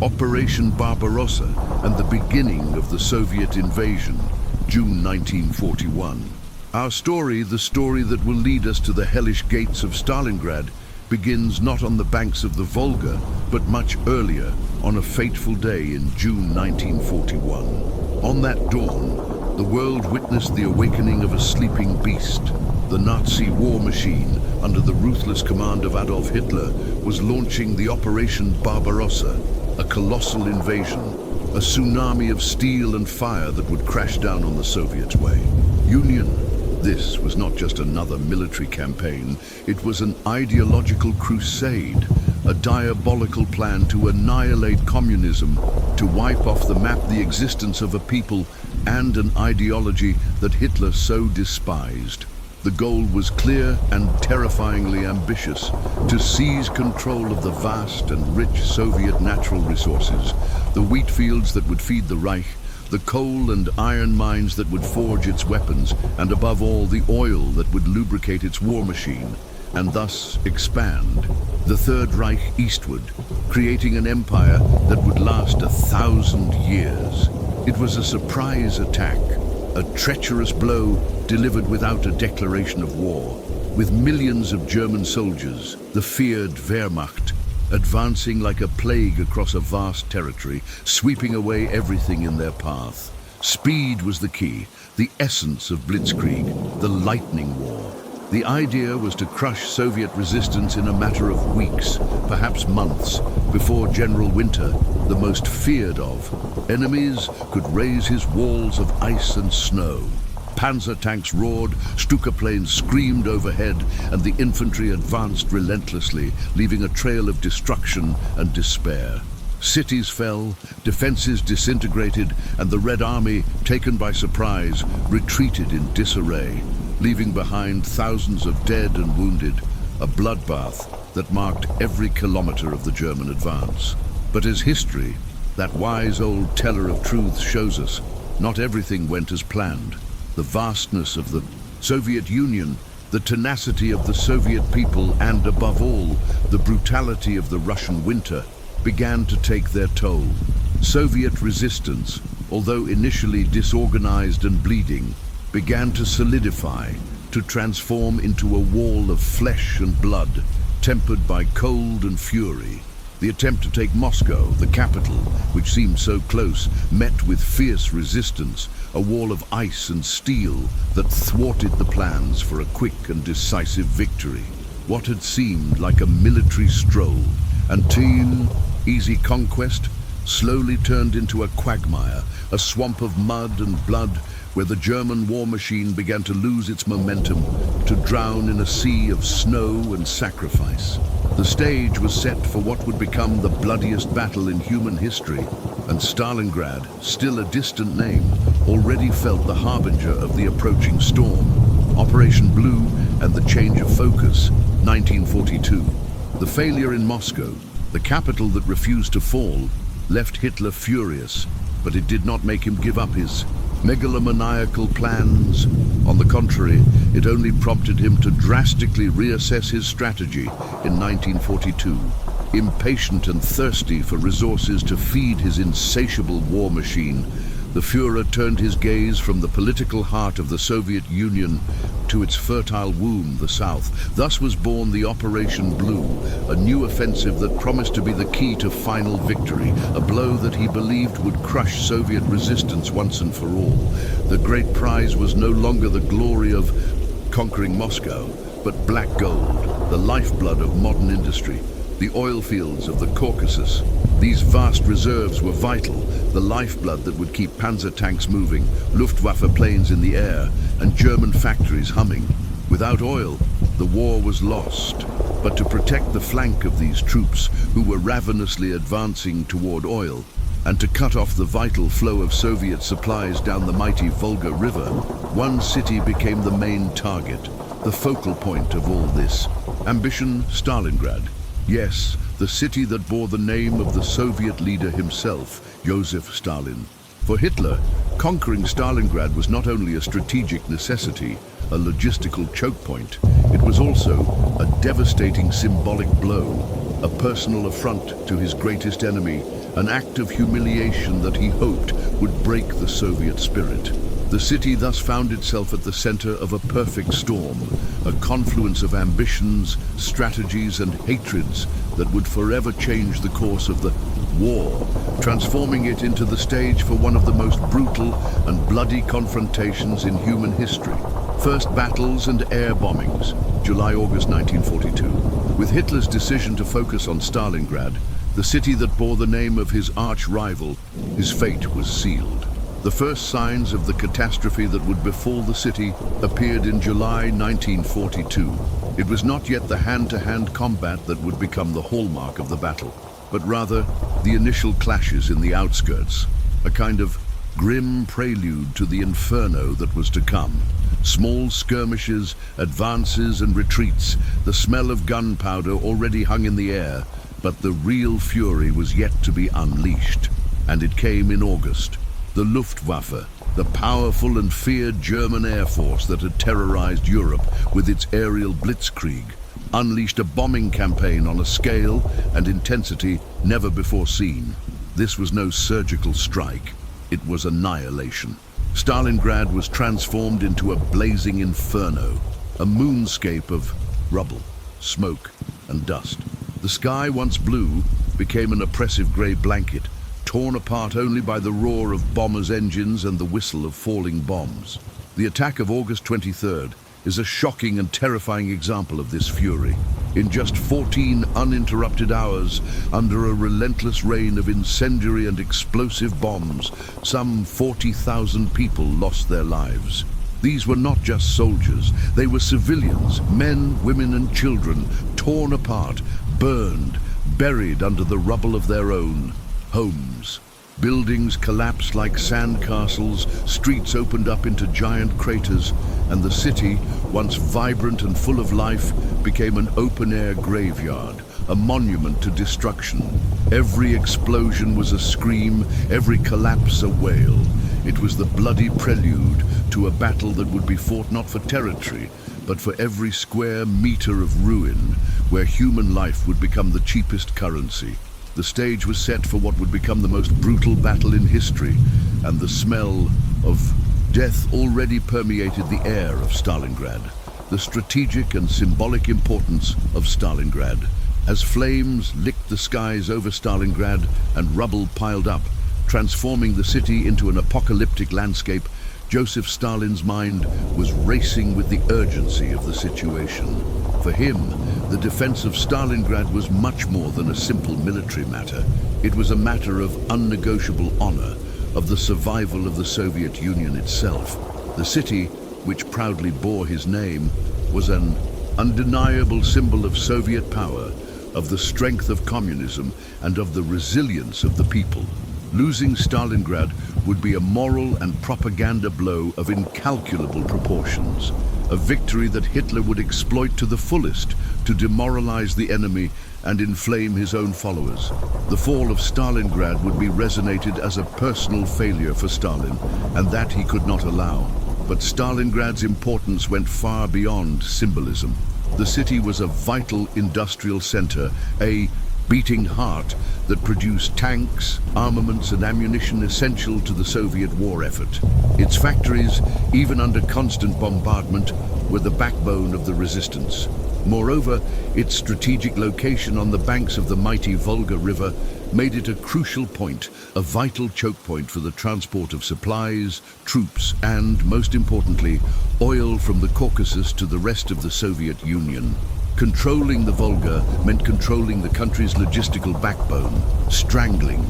Operation Barbarossa and the beginning of the Soviet invasion, June 1941. Our story, the story that will lead us to the hellish gates of Stalingrad, begins not on the banks of the Volga, but much earlier, on a fateful day in June 1941. On that dawn, the world witnessed the awakening of a sleeping beast. The Nazi war machine, under the ruthless command of Adolf Hitler, was launching the Operation Barbarossa, a colossal invasion, a tsunami of steel and fire that would crash down on the Soviets' way. Union. This was not just another military campaign, it was an ideological crusade, a diabolical plan to annihilate communism, to wipe off the map the existence of a people and an ideology that Hitler so despised. The goal was clear and terrifyingly ambitious: to seize control of the vast and rich Soviet natural resources, the wheat fields that would feed the Reich, the coal and iron mines that would forge its weapons, and above all, the oil that would lubricate its war machine, and thus expand the Third Reich eastward, creating an empire that would last 1,000 years. It was a surprise attack, a treacherous blow delivered without a declaration of war, with millions of German soldiers, the feared Wehrmacht, advancing like a plague across a vast territory, sweeping away everything in their path. Speed was the key, the essence of blitzkrieg, the lightning war. The idea was to crush Soviet resistance in a matter of weeks, perhaps months, before General Winter, the most feared of enemies, could raise his walls of ice and snow. Panzer tanks roared, Stuka planes screamed overhead, and the infantry advanced relentlessly, leaving a trail of destruction and despair. Cities fell, defenses disintegrated, and the Red Army, taken by surprise, retreated in disarray, leaving behind thousands of dead and wounded, a bloodbath that marked every kilometer of the German advance. But as history, that wise old teller of truths, shows us, not everything went as planned. The vastness of the Soviet Union, the tenacity of the Soviet people, and above all, the brutality of the Russian winter, began to take their toll. Soviet resistance, although initially disorganized and bleeding, began to solidify, to transform into a wall of flesh and blood, tempered by cold and fury. The attempt to take Moscow, the capital, which seemed so close, met with fierce resistance, a wall of ice and steel that thwarted the plans for a quick and decisive victory. What had seemed like a military stroll, until easy conquest, slowly turned into a quagmire, a swamp of mud and blood, where the German war machine began to lose its momentum, to drown in a sea of snow and sacrifice. The stage was set for what would become the bloodiest battle in human history, and Stalingrad, still a distant name, already felt the harbinger of the approaching storm. Operation Blue and the change of focus, 1942. The failure in Moscow, the capital that refused to fall, left Hitler furious, but it did not make him give up his megalomaniacal plans. On the contrary, it only prompted him to drastically reassess his strategy in 1942. Impatient and thirsty for resources to feed his insatiable war machine, the Führer turned his gaze from the political heart of the Soviet Union to its fertile womb, the South. Thus was born the Operation Blue, a new offensive that promised to be the key to final victory, a blow that he believed would crush Soviet resistance once and for all. The great prize was no longer the glory of conquering Moscow, but black gold, the lifeblood of modern industry, the oil fields of the Caucasus. These vast reserves were vital, the lifeblood that would keep panzer tanks moving, Luftwaffe planes in the air, and German factories humming. Without oil, the war was lost. But to protect the flank of these troops, who were ravenously advancing toward oil, and to cut off the vital flow of Soviet supplies down the mighty Volga River, one city became the main target, the focal point of all this. Ambition, Stalingrad. Yes, the city that bore the name of the Soviet leader himself, Joseph Stalin. For Hitler, conquering Stalingrad was not only a strategic necessity, a logistical choke point, it was also a devastating symbolic blow, a personal affront to his greatest enemy, an act of humiliation that he hoped would break the Soviet spirit. The city thus found itself at the center of a perfect storm, a confluence of ambitions, strategies, and hatreds that would forever change the course of the war, transforming it into the stage for one of the most brutal and bloody confrontations in human history. First battles and air bombings, July-August 1942. With Hitler's decision to focus on Stalingrad, the city that bore the name of his arch-rival, his fate was sealed. The first signs of the catastrophe that would befall the city appeared in July 1942. It was not yet the hand-to-hand combat that would become the hallmark of the battle, but rather the initial clashes in the outskirts, a kind of grim prelude to the inferno that was to come. Small skirmishes, advances and retreats, the smell of gunpowder already hung in the air, but the real fury was yet to be unleashed. And it came in August. The Luftwaffe, the powerful and feared German Air Force that had terrorized Europe with its aerial blitzkrieg, unleashed a bombing campaign on a scale and intensity never before seen. This was no surgical strike. It was annihilation. Stalingrad was transformed into a blazing inferno, a moonscape of rubble, smoke, and dust. The sky, once blue, became an oppressive grey blanket, torn apart only by the roar of bombers' engines and the whistle of falling bombs. The attack of August 23rd is a shocking and terrifying example of this fury. In just 14 uninterrupted hours, under a relentless rain of incendiary and explosive bombs, some 40,000 people lost their lives. These were not just soldiers, they were civilians, men, women and children, torn apart, burned, buried under the rubble of their own homes. Buildings collapsed like sandcastles, streets opened up into giant craters, and the city, once vibrant and full of life, became an open-air graveyard, a monument to destruction. Every explosion was a scream, every collapse a wail. It was the bloody prelude to a battle that would be fought not for territory, but for every square meter of ruin, where human life would become the cheapest currency. The stage was set for what would become the most brutal battle in history, and the smell of death already permeated the air of Stalingrad. The strategic and symbolic importance of Stalingrad. As flames licked the skies over Stalingrad and rubble piled up, transforming the city into an apocalyptic landscape, Joseph Stalin's mind was racing with the urgency of the situation. For him, the defense of Stalingrad was much more than a simple military matter. It was a matter of unnegotiable honor, of the survival of the Soviet Union itself. The city, which proudly bore his name, was an undeniable symbol of Soviet power, of the strength of communism, and of the resilience of the people. Losing Stalingrad would be a moral and propaganda blow of incalculable proportions, a victory that Hitler would exploit to the fullest to demoralize the enemy and inflame his own followers. The fall of Stalingrad would be resonated as a personal failure for Stalin, and that he could not allow. But Stalingrad's importance went far beyond symbolism. The city was a vital industrial center, a beating heart that produced tanks, armaments and ammunition essential to the Soviet war effort. Its factories, even under constant bombardment, were the backbone of the resistance. Moreover, its strategic location on the banks of the mighty Volga River made it a crucial point, a vital choke point for the transport of supplies, troops and, most importantly, oil from the Caucasus to the rest of the Soviet Union. Controlling the Volga meant controlling the country's logistical backbone, strangling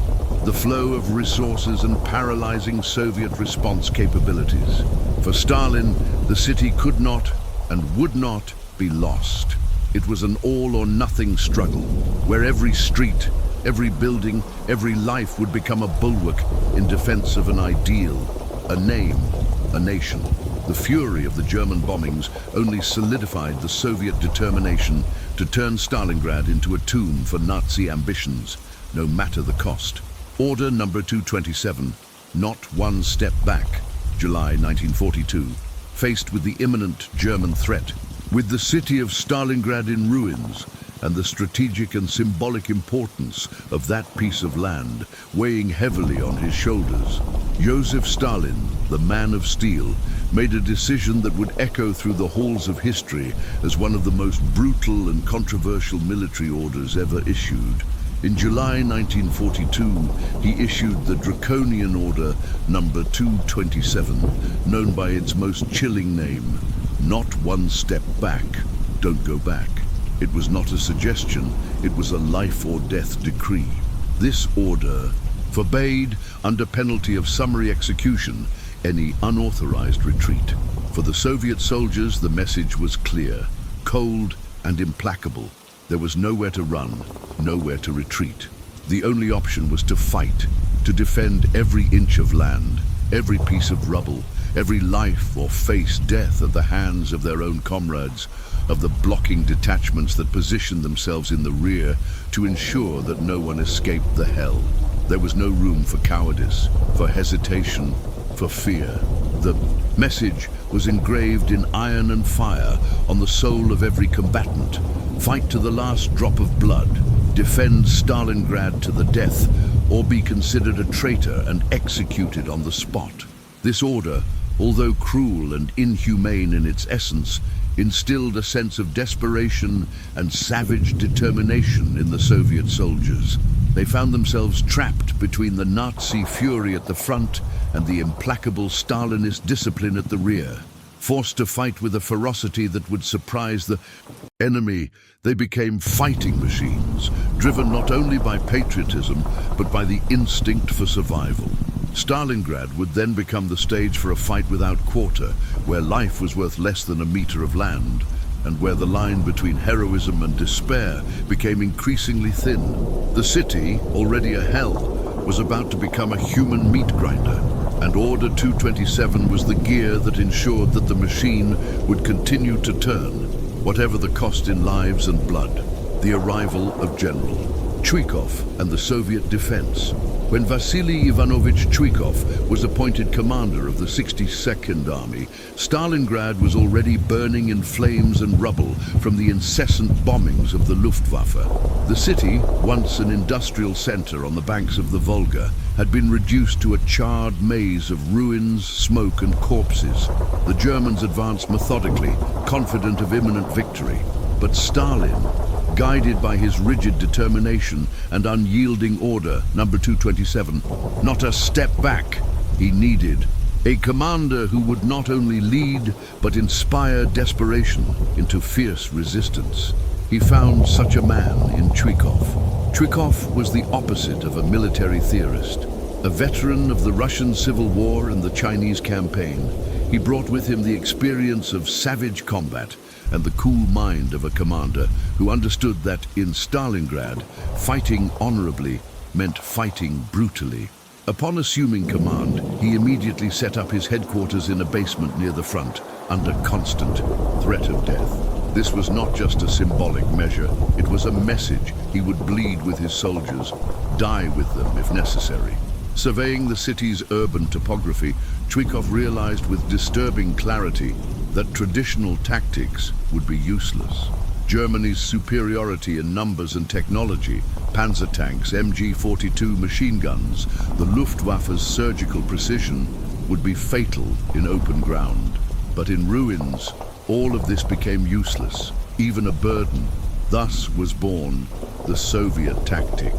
the flow of resources and paralyzing Soviet response capabilities. For Stalin, the city could not and would not be lost. It was an all-or-nothing struggle, where every street, every building, every life would become a bulwark in defense of an ideal, a name, a nation. The fury of the German bombings only solidified the Soviet determination to turn Stalingrad into a tomb for Nazi ambitions, no matter the cost. Order number 227, not one step back, July 1942. Faced with the imminent German threat, with the city of Stalingrad in ruins and the strategic and symbolic importance of that piece of land weighing heavily on his shoulders. Joseph Stalin, the man of steel, made a decision that would echo through the halls of history as one of the most brutal and controversial military orders ever issued. In July 1942, he issued the draconian order number 227, known by its most chilling name, "Not one step back, don't go back." It was not a suggestion, it was a life or death decree. This order forbade, under penalty of summary execution, any unauthorized retreat. For the Soviet soldiers, the message was clear, cold and implacable. There was nowhere to run, nowhere to retreat. The only option was to fight, to defend every inch of land, every piece of rubble, every life, or face death at the hands of their own comrades, of the blocking detachments that positioned themselves in the rear to ensure that no one escaped the hell. There was no room for cowardice, for hesitation, for fear. The message was engraved in iron and fire on the soul of every combatant. Fight to the last drop of blood, defend Stalingrad to the death, or be considered a traitor and executed on the spot. This order, although cruel and inhumane in its essence, instilled a sense of desperation and savage determination in the Soviet soldiers. They found themselves trapped between the Nazi fury at the front and the implacable Stalinist discipline at the rear. Forced to fight with a ferocity that would surprise the enemy, they became fighting machines, driven not only by patriotism, but by the instinct for survival. Stalingrad would then become the stage for a fight without quarter, where life was worth less than a meter of land, and where the line between heroism and despair became increasingly thin. The city, already a hell, was about to become a human meat grinder, and Order 227 was the gear that ensured that the machine would continue to turn, whatever the cost in lives and blood. The arrival of General Chuikov and the Soviet defense. When Vasily Ivanovich Chuikov was appointed commander of the 62nd Army, Stalingrad was already burning in flames and rubble from the incessant bombings of the Luftwaffe. The city, once an industrial center on the banks of the Volga, had been reduced to a charred maze of ruins, smoke and corpses. The Germans advanced methodically, confident of imminent victory. But Stalin, guided by his rigid determination and unyielding order number 227, not a step back, he needed a commander who would not only lead but inspire desperation into fierce resistance. He found such a man in Chuikov. Chuikov was the opposite of a military theorist. A veteran of the Russian Civil War and the Chinese campaign, he brought with him the experience of savage combat and the cool mind of a commander who understood that in Stalingrad, fighting honorably meant fighting brutally. Upon assuming command, he immediately set up his headquarters in a basement near the front, under constant threat of death. This was not just a symbolic measure, it was a message. He would bleed with his soldiers, die with them if necessary. Surveying the city's urban topography, Chuikov realized with disturbing clarity that traditional tactics would be useless. Germany's superiority in numbers and technology, panzer tanks, MG-42 machine guns, the Luftwaffe's surgical precision, would be fatal in open ground. But in ruins, all of this became useless, even a burden. Thus was born the Soviet tactic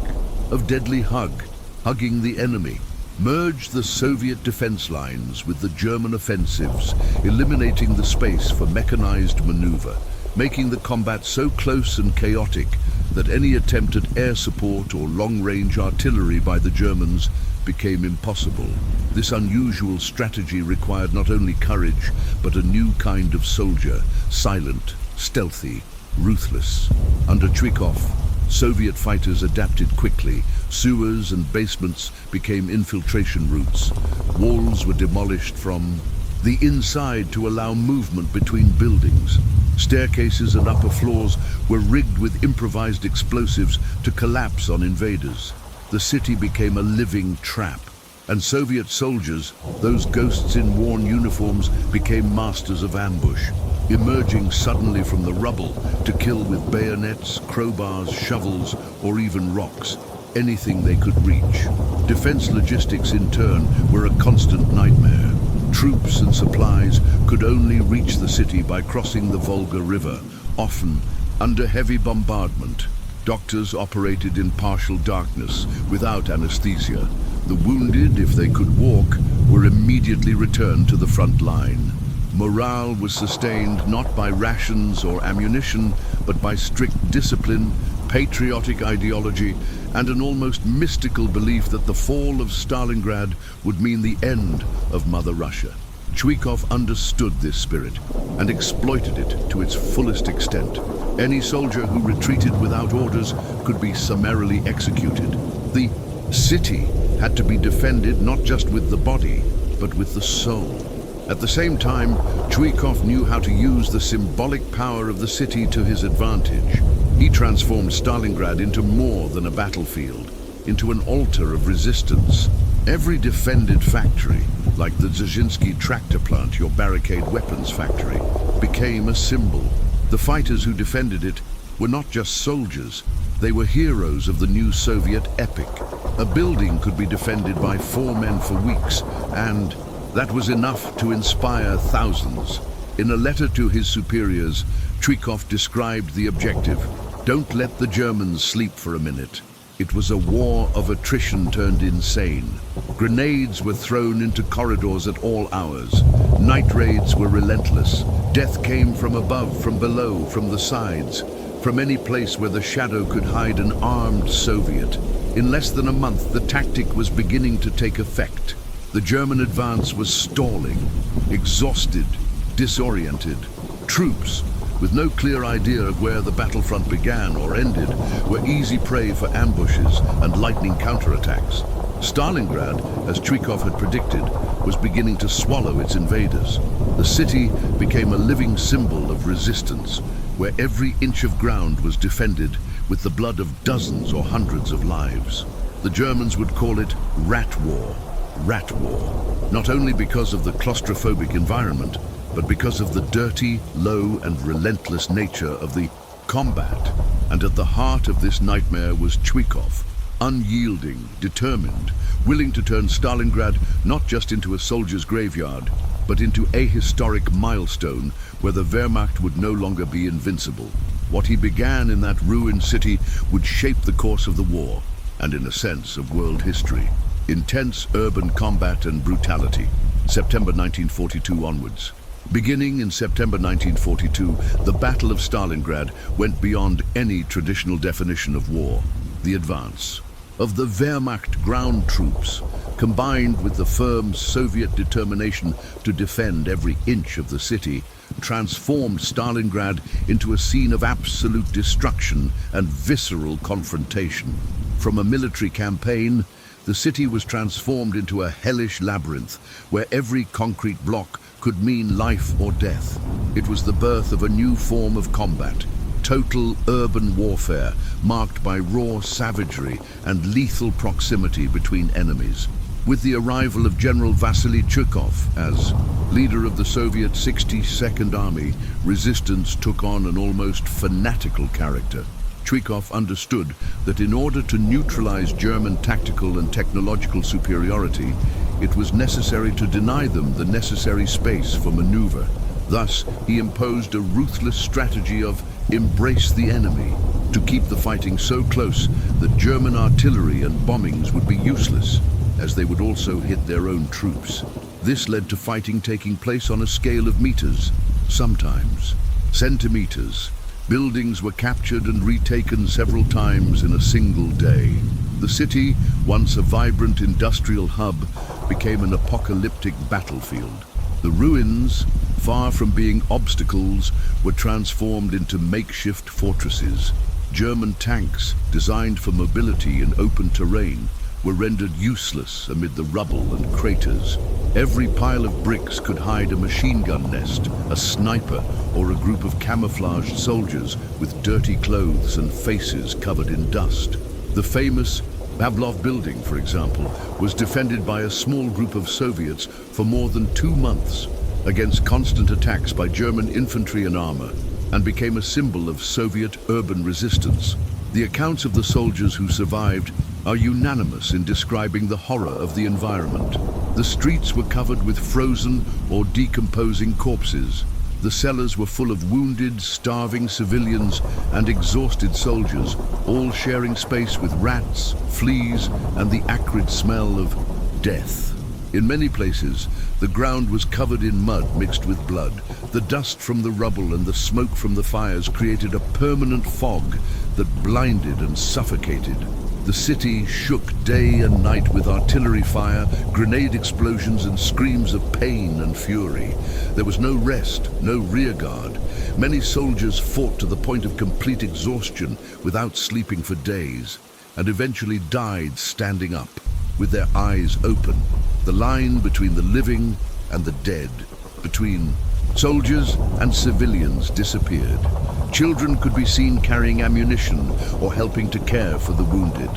of deadly hug, hugging the enemy. Merge the Soviet defense lines with the German offensives, eliminating the space for mechanized maneuver, making the combat so close and chaotic that any attempt at air support or long-range artillery by the Germans became impossible. This unusual strategy required not only courage, but a new kind of soldier, silent, stealthy, ruthless. Under Chuikov, Soviet fighters adapted quickly. Sewers and basements became infiltration routes. Walls were demolished from the inside to allow movement between buildings. Staircases and upper floors were rigged with improvised explosives to collapse on invaders. The city became a living trap, and Soviet soldiers, those ghosts in worn uniforms, became masters of ambush. emerging suddenly from the rubble to kill with bayonets, crowbars, shovels, or even rocks, anything they could reach. Defense logistics, in turn, were a constant nightmare. Troops and supplies could only reach the city by crossing the Volga River, often under heavy bombardment. Doctors operated in partial darkness, without anesthesia. The wounded, if they could walk, were immediately returned to the front line. Morale was sustained not by rations or ammunition, but by strict discipline, patriotic ideology, and an almost mystical belief that the fall of Stalingrad would mean the end of Mother Russia. Chuikov understood this spirit and exploited it to its fullest extent. Any soldier who retreated without orders could be summarily executed. The city had to be defended not just with the body, but with the soul. At the same time, Chuikov knew how to use the symbolic power of the city to his advantage. He transformed Stalingrad into more than a battlefield, into an altar of resistance. Every defended factory, like the Dzerzhinsky tractor plant, your barricade weapons factory, became a symbol. The fighters who defended it were not just soldiers, they were heroes of the new Soviet epic. A building could be defended by 4 men for weeks, and that was enough to inspire thousands. In a letter to his superiors, Chuikov described the objective. Don't let the Germans sleep for a minute. It was a war of attrition turned insane. Grenades were thrown into corridors at all hours. Night raids were relentless. Death came from above, from below, from the sides, from any place where the shadow could hide an armed Soviet. In less than a month, the tactic was beginning to take effect. The German advance was stalling, exhausted, disoriented. Troops, with no clear idea of where the battlefront began or ended, were easy prey for ambushes and lightning counterattacks. Stalingrad, as Chuikov had predicted, was beginning to swallow its invaders. The city became a living symbol of resistance, where every inch of ground was defended with the blood of dozens or hundreds of lives. The Germans would call it Rat War. Rat War, not only because of the claustrophobic environment, but because of the dirty, low, and relentless nature of the combat. And at the heart of this nightmare was Chuikov, unyielding, determined, willing to turn Stalingrad not just into a soldier's graveyard, but into a historic milestone where the Wehrmacht would no longer be invincible. What he began in that ruined city would shape the course of the war, and in a sense of world history. Intense urban combat and brutality, September 1942 onwards. Beginning in September 1942, the Battle of Stalingrad went beyond any traditional definition of war. The advance of the Wehrmacht ground troops, combined with the firm Soviet determination to defend every inch of the city, transformed Stalingrad into a scene of absolute destruction and visceral confrontation. From a military campaign, the city was transformed into a hellish labyrinth where every concrete block could mean life or death. It was the birth of a new form of combat, total urban warfare marked by raw savagery and lethal proximity between enemies. With the arrival of General Vasily Chuikov as leader of the Soviet 62nd Army, resistance took on an almost fanatical character. Chuikov understood that in order to neutralize German tactical and technological superiority, it was necessary to deny them the necessary space for maneuver. Thus, he imposed a ruthless strategy of embrace the enemy, to keep the fighting so close that German artillery and bombings would be useless, as they would also hit their own troops. This led to fighting taking place on a scale of meters, sometimes centimeters. Buildings were captured and retaken several times in a single day. The city, once a vibrant industrial hub, became an apocalyptic battlefield. The ruins, far from being obstacles, were transformed into makeshift fortresses. German tanks, designed for mobility in open terrain, were rendered useless amid the rubble and craters. Every pile of bricks could hide a machine gun nest, a sniper, or a group of camouflaged soldiers with dirty clothes and faces covered in dust. The famous Pavlov building, for example, was defended by a small group of Soviets for more than 2 months. against constant attacks by German infantry and armor, and became a symbol of Soviet urban resistance. The accounts of the soldiers who survived are unanimous in describing the horror of the environment. The streets were covered with frozen or decomposing corpses. The cellars were full of wounded, starving civilians and exhausted soldiers, all sharing space with rats, fleas, and the acrid smell of death. In many places, the ground was covered in mud mixed with blood. The dust from the rubble and the smoke from the fires created a permanent fog that blinded and suffocated. The city shook day and night with artillery fire, grenade explosions, and screams of pain and fury. There was no rest, no rearguard. Many soldiers fought to the point of complete exhaustion without sleeping for days, and eventually died standing up, with their eyes open. The line between the living and the dead, between soldiers and civilians, disappeared. Children could be seen carrying ammunition or helping to care for the wounded.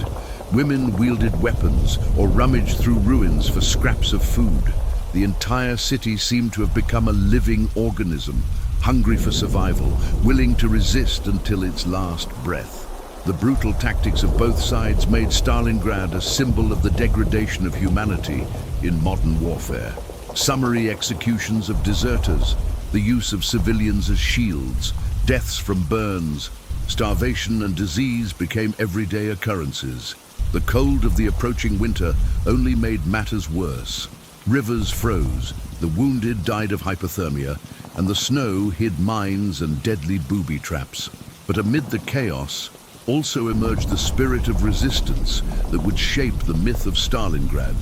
Women wielded weapons or rummaged through ruins for scraps of food. The entire city seemed to have become a living organism, hungry for survival, willing to resist until its last breath. The brutal tactics of both sides made Stalingrad a symbol of the degradation of humanity in modern warfare. Summary executions of deserters, the use of civilians as shields, deaths from burns, starvation and disease became everyday occurrences. The cold of the approaching winter only made matters worse. Rivers froze, the wounded died of hypothermia, and the snow hid mines and deadly booby traps. But amid the chaos, also emerged the spirit of resistance that would shape the myth of Stalingrad.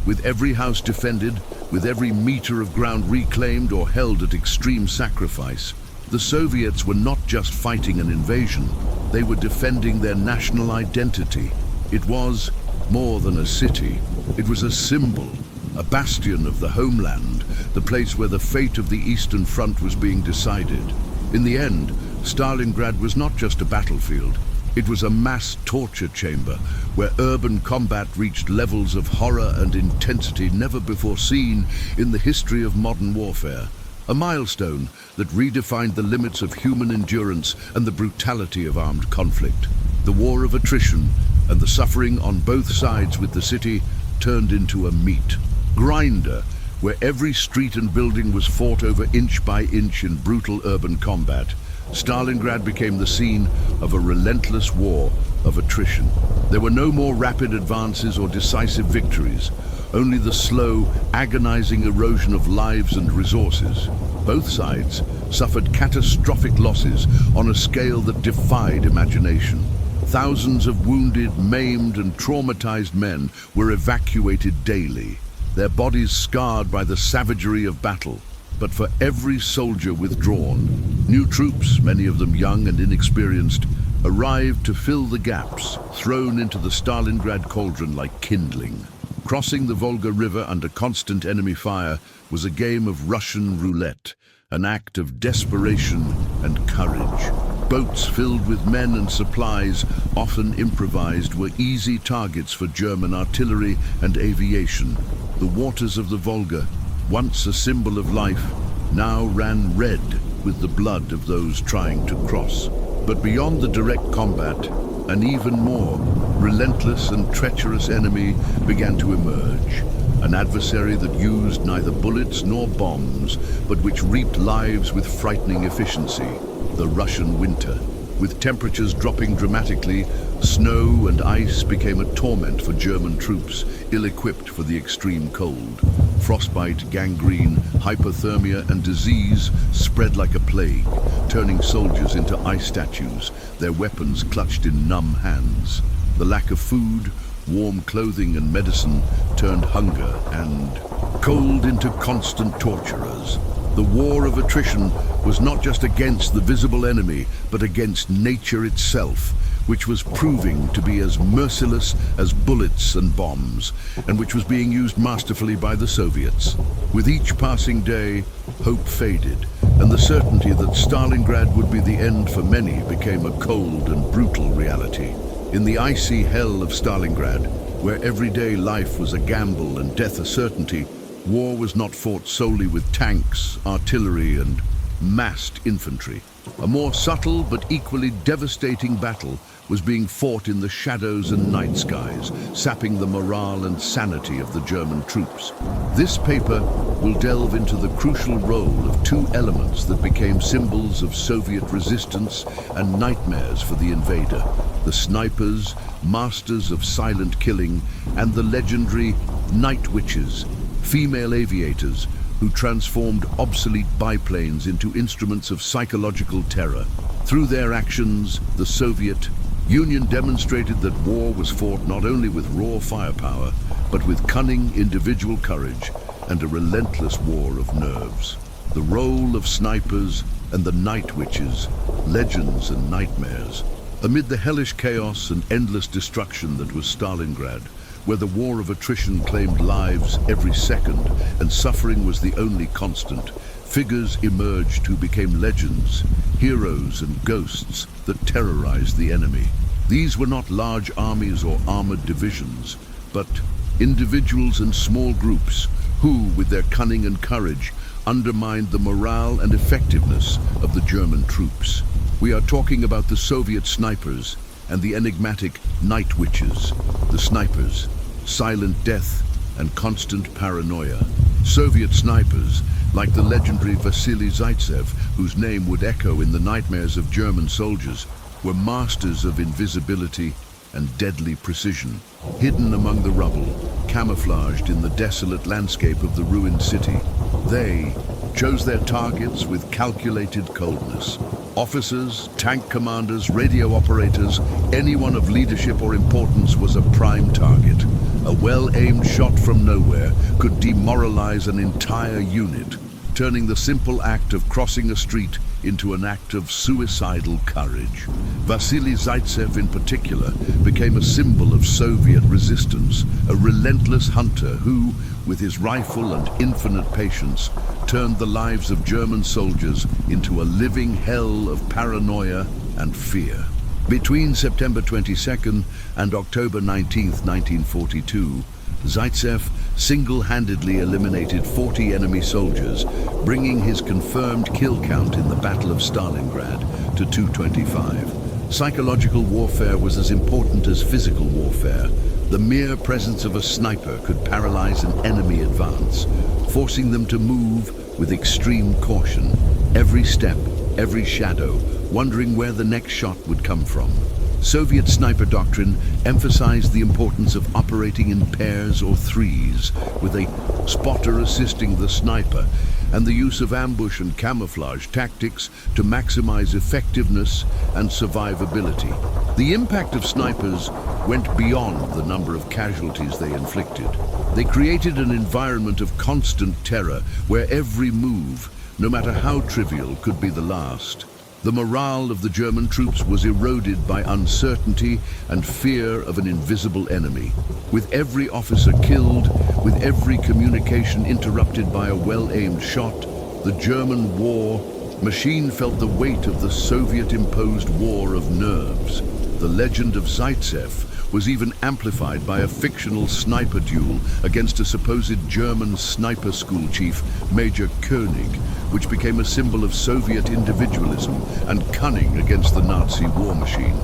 With every house defended, with every meter of ground reclaimed or held at extreme sacrifice, the Soviets were not just fighting an invasion, they were defending their national identity. It was more than a city. It was a symbol, a bastion of the homeland, the place where the fate of the Eastern Front was being decided. In the end, Stalingrad was not just a battlefield. It was a mass torture chamber where urban combat reached levels of horror and intensity never before seen in the history of modern warfare. A milestone that redefined the limits of human endurance and the brutality of armed conflict. The war of attrition and the suffering on both sides with the city turned into a meat grinder where every street and building was fought over inch by inch in brutal urban combat. Stalingrad became the scene of a relentless war of attrition. There were no more rapid advances or decisive victories, only the slow, agonizing erosion of lives and resources. Both sides suffered catastrophic losses on a scale that defied imagination. Thousands of wounded, maimed, and traumatized men were evacuated daily, their bodies scarred by the savagery of battle. But for every soldier withdrawn, new troops, many of them young and inexperienced, arrived to fill the gaps, thrown into the Stalingrad cauldron like kindling. Crossing the Volga River under constant enemy fire was a game of Russian roulette, an act of desperation and courage. Boats filled with men and supplies, often improvised, were easy targets for German artillery and aviation. The waters of the Volga, once a symbol of life, now ran red with the blood of those trying to cross. But beyond the direct combat, an even more relentless and treacherous enemy began to emerge. An adversary that used neither bullets nor bombs, but which reaped lives with frightening efficiency: the Russian winter. With temperatures dropping dramatically, snow and ice became a torment for German troops, ill-equipped for the extreme cold. Frostbite, gangrene, hypothermia, and disease spread like a plague, turning soldiers into ice statues, their weapons clutched in numb hands. The lack of food, warm clothing, and medicine turned hunger and cold into constant torturers. The war of attrition was not just against the visible enemy, but against nature itself, which was proving to be as merciless as bullets and bombs, and which was being used masterfully by the Soviets. With each passing day, hope faded, and the certainty that Stalingrad would be the end for many became a cold and brutal reality. In the icy hell of Stalingrad, where everyday life was a gamble and death a certainty, War was not fought solely with tanks, artillery, and massed infantry. A more subtle but equally devastating battle was being fought in the shadows and night skies, sapping the morale and sanity of the German troops. This paper will delve into the crucial role of two elements that became symbols of Soviet resistance and nightmares for the invader: the snipers, masters of silent killing, and the legendary night witches, female aviators who transformed obsolete biplanes into instruments of psychological terror. Through their actions, the Soviet Union demonstrated that war was fought not only with raw firepower, but with cunning individual courage and a relentless war of nerves. The role of snipers and the night witches, legends and nightmares. Amid the hellish chaos and endless destruction that was Stalingrad, where the war of attrition claimed lives every second and suffering was the only constant, figures emerged who became legends, heroes and ghosts that terrorized the enemy. These were not large armies or armored divisions, but individuals and small groups who, with their cunning and courage, undermined the morale and effectiveness of the German troops. We are talking about the Soviet snipers and the enigmatic night witches. The snipers, silent death and constant paranoia. Soviet snipers, like the legendary Vasily Zaitsev, whose name would echo in the nightmares of German soldiers, were masters of invisibility and deadly precision. Hidden among the rubble, camouflaged in the desolate landscape of the ruined city, they chose their targets with calculated coldness. Officers, tank commanders, radio operators, anyone of leadership or importance was a prime target. A well-aimed shot from nowhere could demoralize an entire unit, turning the simple act of crossing a street into an act of suicidal courage. Vasily Zaitsev in particular became a symbol of Soviet resistance, a relentless hunter who, with his rifle and infinite patience, turned the lives of German soldiers into a living hell of paranoia and fear. Between September 22nd and October 19th, 1942, Zaitsev single-handedly eliminated 40 enemy soldiers, bringing his confirmed kill count in the Battle of Stalingrad to 225. Psychological warfare was as important as physical warfare. The mere presence of a sniper could paralyze an enemy advance, forcing them to move with extreme caution, every step, every shadow, wondering where the next shot would come from. Soviet sniper doctrine emphasized the importance of operating in pairs or threes, with a spotter assisting the sniper, and the use of ambush and camouflage tactics to maximize effectiveness and survivability. The impact of snipers went beyond the number of casualties they inflicted. They created an environment of constant terror where every move, no matter how trivial, could be the last. The morale of the German troops was eroded by uncertainty and fear of an invisible enemy. With every officer killed, with every communication interrupted by a well-aimed shot, the German war machine felt the weight of the Soviet-imposed war of nerves. The legend of Zaitsev was even amplified by a fictional sniper duel against a supposed German sniper school chief, Major Koenig, which became a symbol of Soviet individualism and cunning against the Nazi war machine.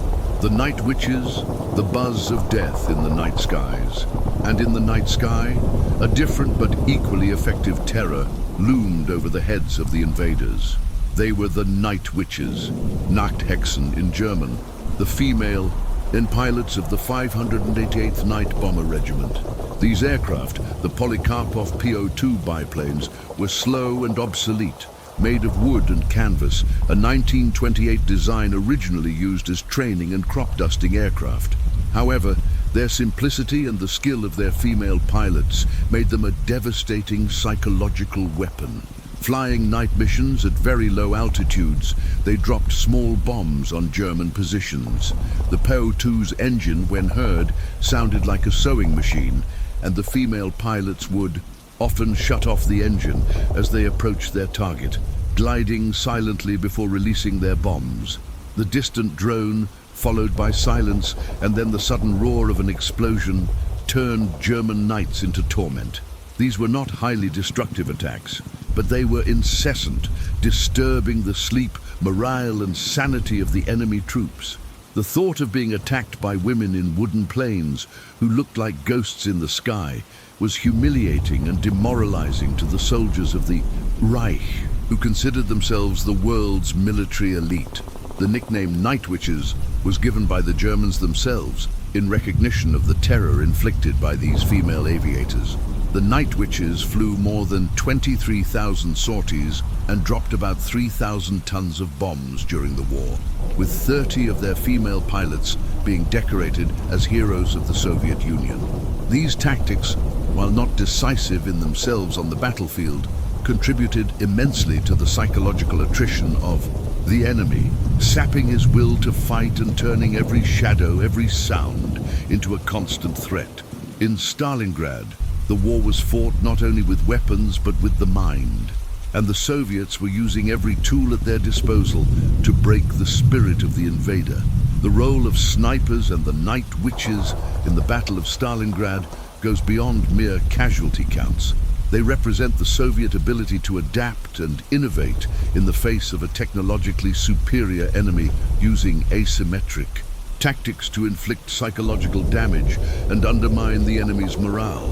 The night witches, the buzz of death in the night skies. And in the night sky, a different but equally effective terror loomed over the heads of the invaders. They were the night witches, Nachthexen in German, the female and pilots of the 588th Night Bomber Regiment. These aircraft, the Polikarpov PO-2 biplanes, were slow and obsolete, made of wood and canvas, a 1928 design originally used as training and crop dusting aircraft. However, their simplicity and the skill of their female pilots made them a devastating psychological weapon. Flying night missions at very low altitudes, they dropped small bombs on German positions. The PO-2's engine, when heard, sounded like a sewing machine, and the female pilots would often shut off the engine as they approached their target, gliding silently before releasing their bombs. The distant drone, followed by silence and then the sudden roar of an explosion, turned German nights into torment. These were not highly destructive attacks, but they were incessant, disturbing the sleep, morale and sanity of the enemy troops. The thought of being attacked by women in wooden planes who looked like ghosts in the sky was humiliating and demoralizing to the soldiers of the Reich, who considered themselves the world's military elite. The nickname Night Witches was given by the Germans themselves in recognition of the terror inflicted by these female aviators. The Night Witches flew more than 23,000 sorties and dropped about 3,000 tons of bombs during the war, with 30 of their female pilots being decorated as heroes of the Soviet Union. These tactics, while not decisive in themselves on the battlefield, contributed immensely to the psychological attrition of the enemy, sapping his will to fight and turning every shadow, every sound, into a constant threat. In Stalingrad, the war was fought not only with weapons but with the mind, and the Soviets were using every tool at their disposal to break the spirit of the invader. The role of snipers and the Night Witches in the Battle of Stalingrad goes beyond mere casualty counts. They represent the Soviet ability to adapt and innovate in the face of a technologically superior enemy using asymmetric tactics to inflict psychological damage and undermine the enemy's morale.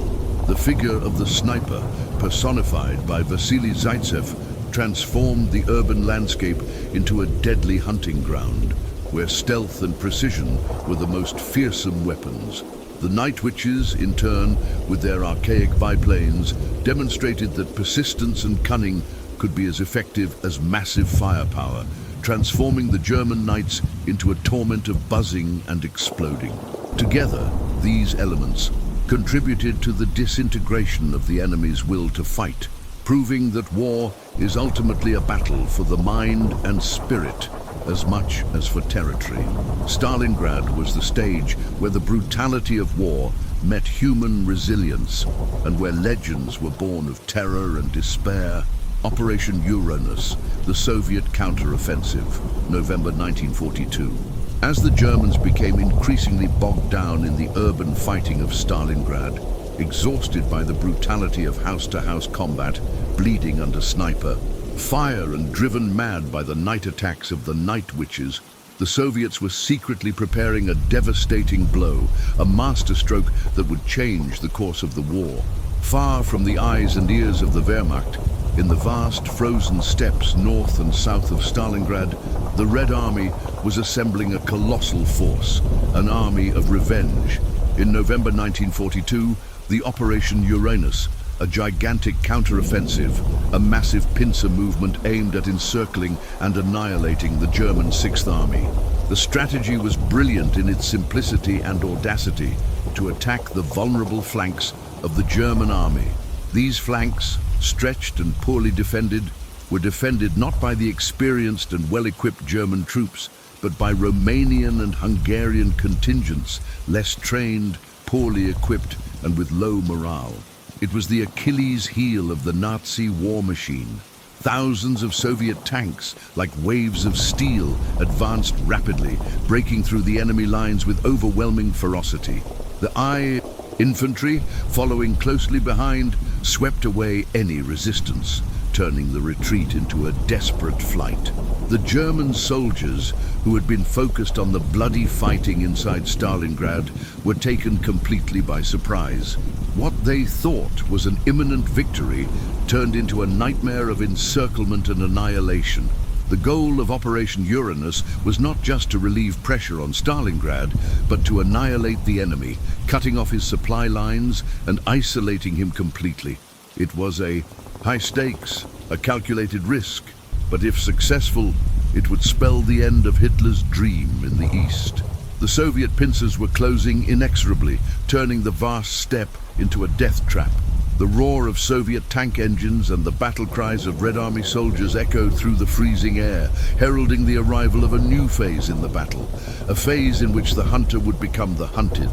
The figure of the sniper, personified by Vasily Zaitsev, transformed the urban landscape into a deadly hunting ground, where stealth and precision were the most fearsome weapons. The Night Witches, in turn, with their archaic biplanes, demonstrated that persistence and cunning could be as effective as massive firepower, transforming the German Knights into a torment of buzzing and exploding. Together, these elements contributed to the disintegration of the enemy's will to fight, proving that war is ultimately a battle for the mind and spirit as much as for territory. Stalingrad was the stage where the brutality of war met human resilience and where legends were born of terror and despair. Operation Uranus, the Soviet counter-offensive, November 1942. As the Germans became increasingly bogged down in the urban fighting of Stalingrad, exhausted by the brutality of house-to-house combat, bleeding under sniper, fire and driven mad by the night attacks of the Night Witches, the Soviets were secretly preparing a devastating blow, a masterstroke that would change the course of the war. Far from the eyes and ears of the Wehrmacht, in the vast frozen steppes north and south of Stalingrad, the Red Army was assembling a colossal force, an army of revenge. In November 1942, the Operation Uranus, a gigantic counter-offensive, a massive pincer movement aimed at encircling and annihilating the German Sixth Army. The strategy was brilliant in its simplicity and audacity to attack the vulnerable flanks of the German army. These flanks, stretched and poorly defended, were defended not by the experienced and well-equipped German troops, but by Romanian and Hungarian contingents, less trained, poorly equipped, and with low morale. It was the Achilles heel of the Nazi war machine. Thousands of Soviet tanks, like waves of steel, advanced rapidly, breaking through the enemy lines with overwhelming ferocity. The I infantry, following closely behind, swept away any resistance, turning the retreat into a desperate flight. The German soldiers, who had been focused on the bloody fighting inside Stalingrad, were taken completely by surprise. What they thought was an imminent victory turned into a nightmare of encirclement and annihilation. The goal of Operation Uranus was not just to relieve pressure on Stalingrad, but to annihilate the enemy, cutting off his supply lines and isolating him completely. It was a high stakes, a calculated risk, but if successful, it would spell the end of Hitler's dream in the East. The Soviet pincers were closing inexorably, turning the vast steppe into a death trap. The roar of Soviet tank engines and the battle cries of Red Army soldiers echoed through the freezing air, heralding the arrival of a new phase in the battle, a phase in which the hunter would become the hunted,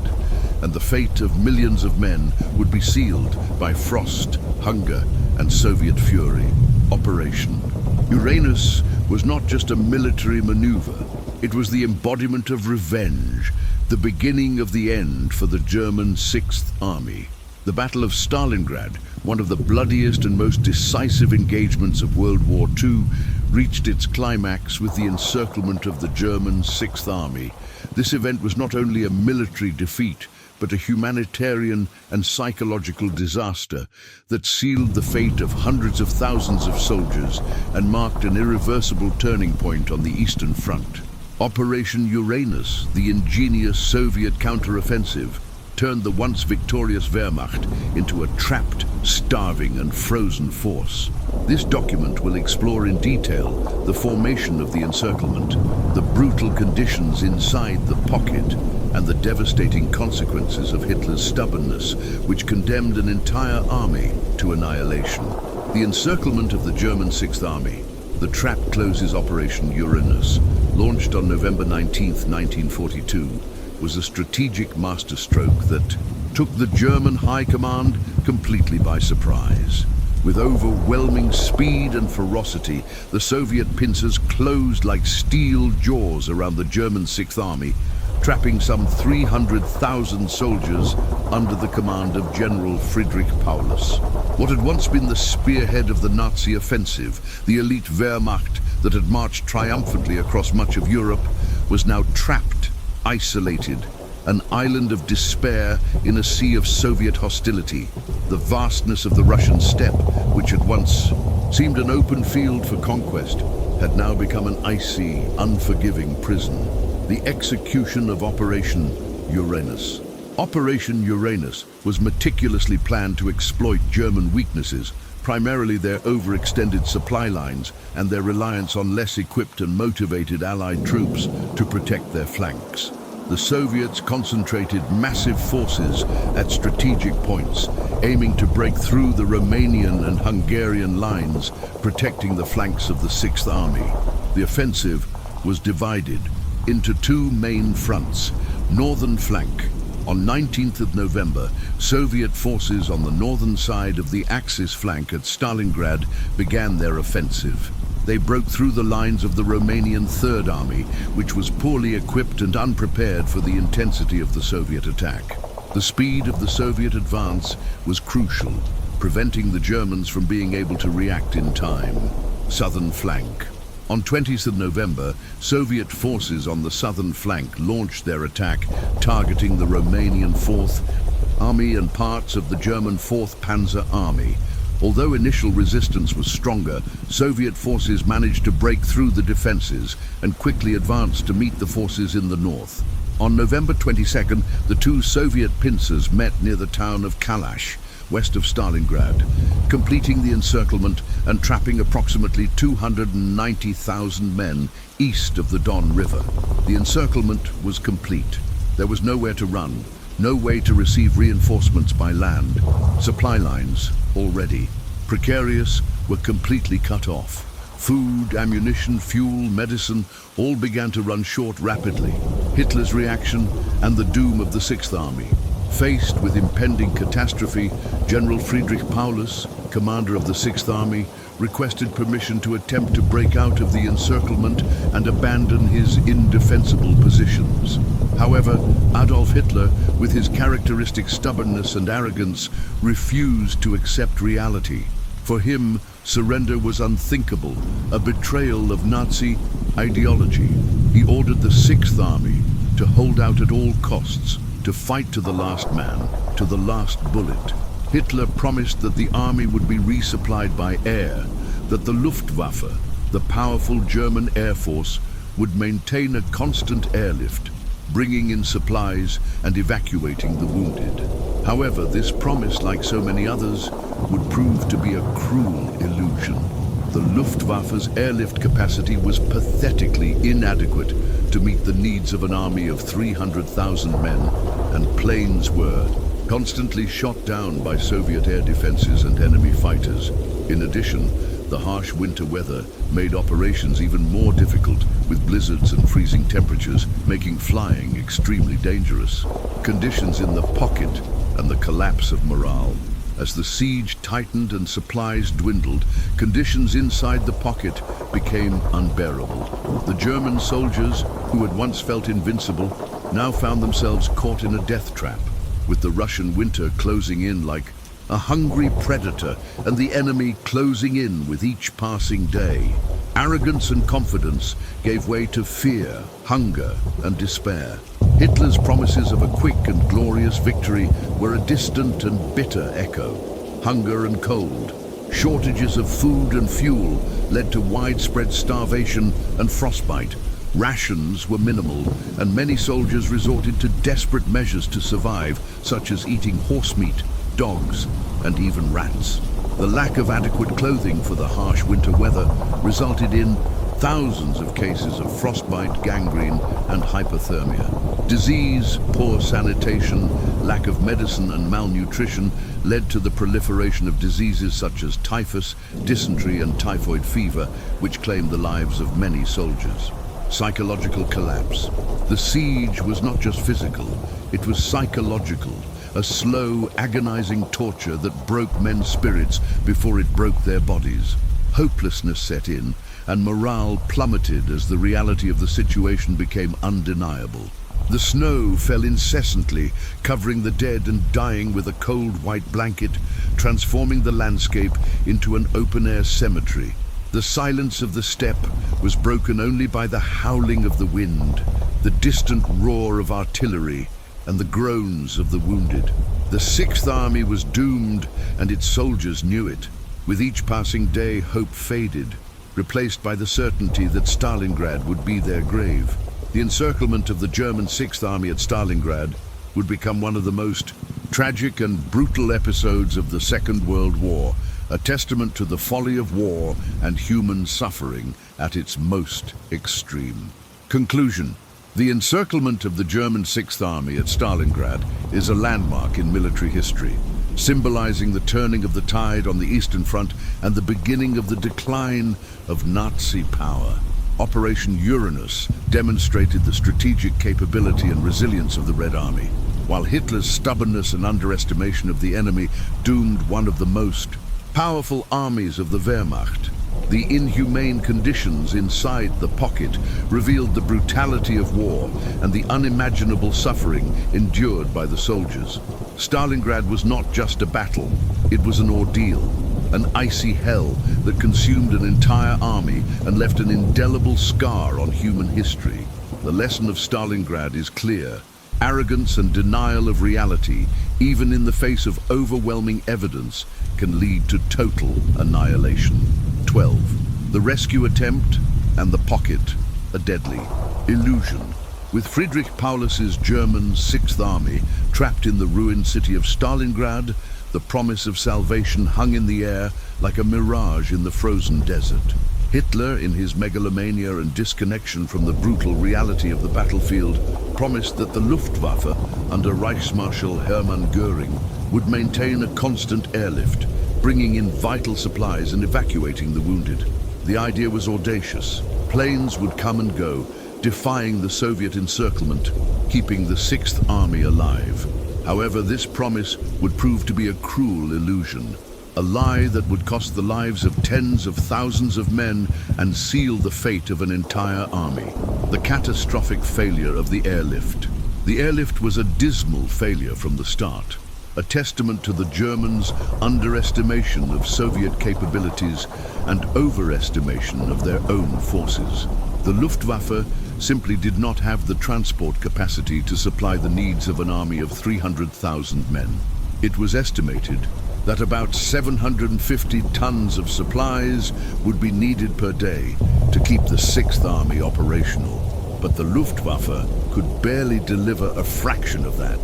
and the fate of millions of men would be sealed by frost, hunger, and Soviet fury. Operation Uranus was not just a military maneuver. It was the embodiment of revenge, the beginning of the end for the German Sixth Army. The Battle of Stalingrad, one of the bloodiest and most decisive engagements of World War II, reached its climax with the encirclement of the German Sixth Army. This event was not only a military defeat, but a humanitarian and psychological disaster that sealed the fate of hundreds of thousands of soldiers and marked an irreversible turning point on the Eastern Front. Operation Uranus, the ingenious Soviet counteroffensive, turned the once victorious Wehrmacht into a trapped, starving and frozen force. This document will explore in detail the formation of the encirclement, the brutal conditions inside the pocket, and the devastating consequences of Hitler's stubbornness, which condemned an entire army to annihilation. The encirclement of the German Sixth Army, the trap closes Operation Uranus, launched on November 19, 1942, was a strategic masterstroke that took the German High Command completely by surprise. With overwhelming speed and ferocity, the Soviet pincers closed like steel jaws around the German Sixth Army, trapping some 300,000 soldiers under the command of General Friedrich Paulus. What had once been the spearhead of the Nazi offensive, the elite Wehrmacht that had marched triumphantly across much of Europe, was now trapped, isolated, an island of despair in a sea of Soviet hostility. The vastness of the Russian steppe, which had once seemed an open field for conquest, had now become an icy, unforgiving prison. The execution of Operation Uranus. Operation Uranus was meticulously planned to exploit German weaknesses, primarily their overextended supply lines and their reliance on less equipped and motivated Allied troops to protect their flanks. The Soviets concentrated massive forces at strategic points, aiming to break through the Romanian and Hungarian lines, protecting the flanks of the Sixth Army. The offensive was divided into two main fronts. Northern flank. On 19th of November, Soviet forces on the northern side of the Axis flank at Stalingrad began their offensive. They broke through the lines of the Romanian Third Army, which was poorly equipped and unprepared for the intensity of the Soviet attack. The speed of the Soviet advance was crucial, preventing the Germans from being able to react in time. Southern flank. On 20th of November, Soviet forces on the southern flank launched their attack, targeting the Romanian Fourth Army and parts of the German 4th Panzer Army. Although initial resistance was stronger, Soviet forces managed to break through the defenses and quickly advanced to meet the forces in the north. On November 22nd, the two Soviet pincers met near the town of Kalash, west of Stalingrad, completing the encirclement and trapping approximately 290,000 men east of the Don River. The encirclement was complete. There was nowhere to run, no way to receive reinforcements by land. Supply lines, already precarious, were completely cut off. Food, ammunition, fuel, medicine all began to run short rapidly. Hitler's reaction and the doom of the Sixth Army. Faced with impending catastrophe, General Friedrich Paulus, commander of the Sixth Army, requested permission to attempt to break out of the encirclement and abandon his indefensible positions. However, Adolf Hitler, with his characteristic stubbornness and arrogance, refused to accept reality. For him, surrender was unthinkable, a betrayal of Nazi ideology. He ordered the Sixth Army to hold out at all costs, to fight to the last man, to the last bullet. Hitler promised that the army would be resupplied by air, that the Luftwaffe, the powerful German Air Force, would maintain a constant airlift, bringing in supplies and evacuating the wounded. However, this promise, like so many others, would prove to be a cruel illusion. The Luftwaffe's airlift capacity was pathetically inadequate to meet the needs of an army of 300,000 men, and planes were constantly shot down by Soviet air defenses and enemy fighters. In addition, the harsh winter weather made operations even more difficult, with blizzards and freezing temperatures making flying extremely dangerous. Conditions in the pocket and the collapse of morale. As the siege tightened and supplies dwindled, conditions inside the pocket became unbearable. The German soldiers, who had once felt invincible, now found themselves caught in a death trap. with the Russian winter closing in like a hungry predator and the enemy closing in with each passing day. Arrogance and confidence gave way to fear, hunger, and despair. Hitler's promises of a quick and glorious victory were a distant and bitter echo. Hunger and cold, shortages of food and fuel led to widespread starvation and frostbite. Rations were minimal, and many soldiers resorted to desperate measures to survive, such as eating horse meat, dogs, and even rats. The lack of adequate clothing for the harsh winter weather resulted in thousands of cases of frostbite, gangrene, and hypothermia. Disease, poor sanitation, lack of medicine, and malnutrition led to the proliferation of diseases such as typhus, dysentery, and typhoid fever, which claimed the lives of many soldiers. Psychological collapse. The siege was not just physical, it was psychological. A slow, agonizing torture that broke men's spirits before it broke their bodies. Hopelessness set in, and morale plummeted as the reality of the situation became undeniable. The snow fell incessantly, covering the dead and dying with a cold white blanket, transforming the landscape into an open-air cemetery. The silence of the steppe was broken only by the howling of the wind, the distant roar of artillery, and the groans of the wounded. The Sixth Army was doomed, and its soldiers knew it. With each passing day, hope faded, replaced by the certainty that Stalingrad would be their grave. The encirclement of the German Sixth Army at Stalingrad would become one of the most tragic and brutal episodes of the Second World War, a testament to the folly of war and human suffering at its most extreme. Conclusion. The encirclement of the German Sixth Army at Stalingrad is a landmark in military history, symbolizing the turning of the tide on the Eastern Front and the beginning of the decline of Nazi power. Operation Uranus demonstrated the strategic capability and resilience of the Red Army, while Hitler's stubbornness and underestimation of the enemy doomed one of the most powerful armies of the Wehrmacht. The inhumane conditions inside the pocket revealed the brutality of war and the unimaginable suffering endured by the soldiers. Stalingrad was not just a battle, it was an ordeal, an icy hell that consumed an entire army and left an indelible scar on human history. The lesson of Stalingrad is clear. Arrogance and denial of reality, even in the face of overwhelming evidence, can lead to total annihilation. 12. The rescue attempt and the pocket, a deadly illusion. With Friedrich Paulus's German Sixth Army trapped in the ruined city of Stalingrad, the promise of salvation hung in the air like a mirage in the frozen desert. Hitler, in his megalomania and disconnection from the brutal reality of the battlefield, promised that the Luftwaffe, under Reichsmarschall Hermann Göring, would maintain a constant airlift, bringing in vital supplies and evacuating the wounded. The idea was audacious. Planes would come and go, defying the Soviet encirclement, keeping the Sixth Army alive. However, this promise would prove to be a cruel illusion, a lie that would cost the lives of tens of thousands of men and seal the fate of an entire army. The catastrophic failure of the airlift. The airlift was a dismal failure from the start, a testament to the Germans' underestimation of Soviet capabilities and overestimation of their own forces. The Luftwaffe simply did not have the transport capacity to supply the needs of an army of 300,000 men. It was estimated that about 750 tons of supplies would be needed per day to keep the Sixth Army operational. But the Luftwaffe could barely deliver a fraction of that.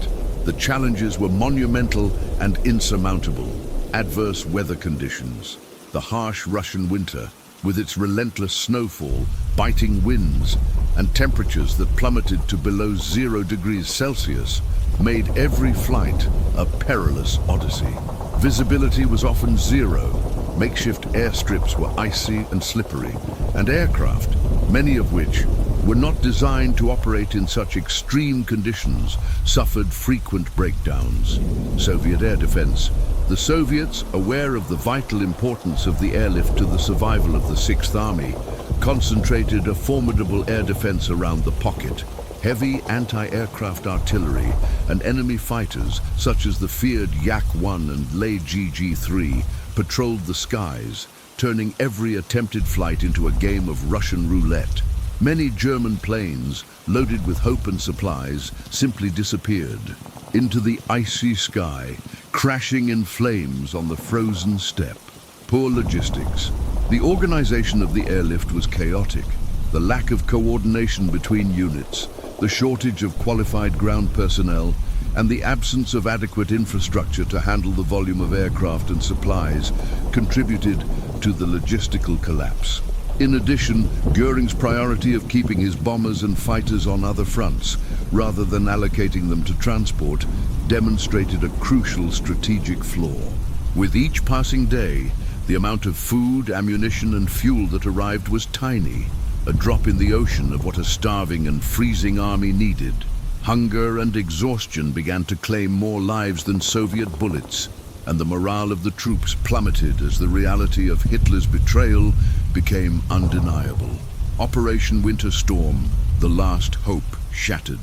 The challenges were monumental and insurmountable. Adverse weather conditions, the harsh Russian winter, with its relentless snowfall, biting winds, and temperatures that plummeted to below 0 degrees Celsius, made every flight a perilous odyssey. Visibility was often zero. Makeshift airstrips were icy and slippery, and aircraft, many of which were not designed to operate in such extreme conditions, suffered frequent breakdowns. Soviet air defense. The Soviets, aware of the vital importance of the airlift to the survival of the Sixth Army, concentrated a formidable air defense around the pocket. Heavy anti-aircraft artillery and enemy fighters such as the feared Yak-1 and LeGG-3 patrolled the skies, turning every attempted flight into a game of Russian roulette. Many German planes, loaded with hope and supplies, simply disappeared into the icy sky, crashing in flames on the frozen steppe. Poor logistics. The organization of the airlift was chaotic. The lack of coordination between units, the shortage of qualified ground personnel, and the absence of adequate infrastructure to handle the volume of aircraft and supplies contributed to the logistical collapse. In addition, Goering's priority of keeping his bombers and fighters on other fronts, rather than allocating them to transport, demonstrated a crucial strategic flaw. With each passing day, the amount of food, ammunition, and fuel that arrived was tiny, a drop in the ocean of what a starving and freezing army needed. Hunger and exhaustion began to claim more lives than Soviet bullets, and the morale of the troops plummeted as the reality of Hitler's betrayal became undeniable. Operation Winter Storm, the last hope, shattered.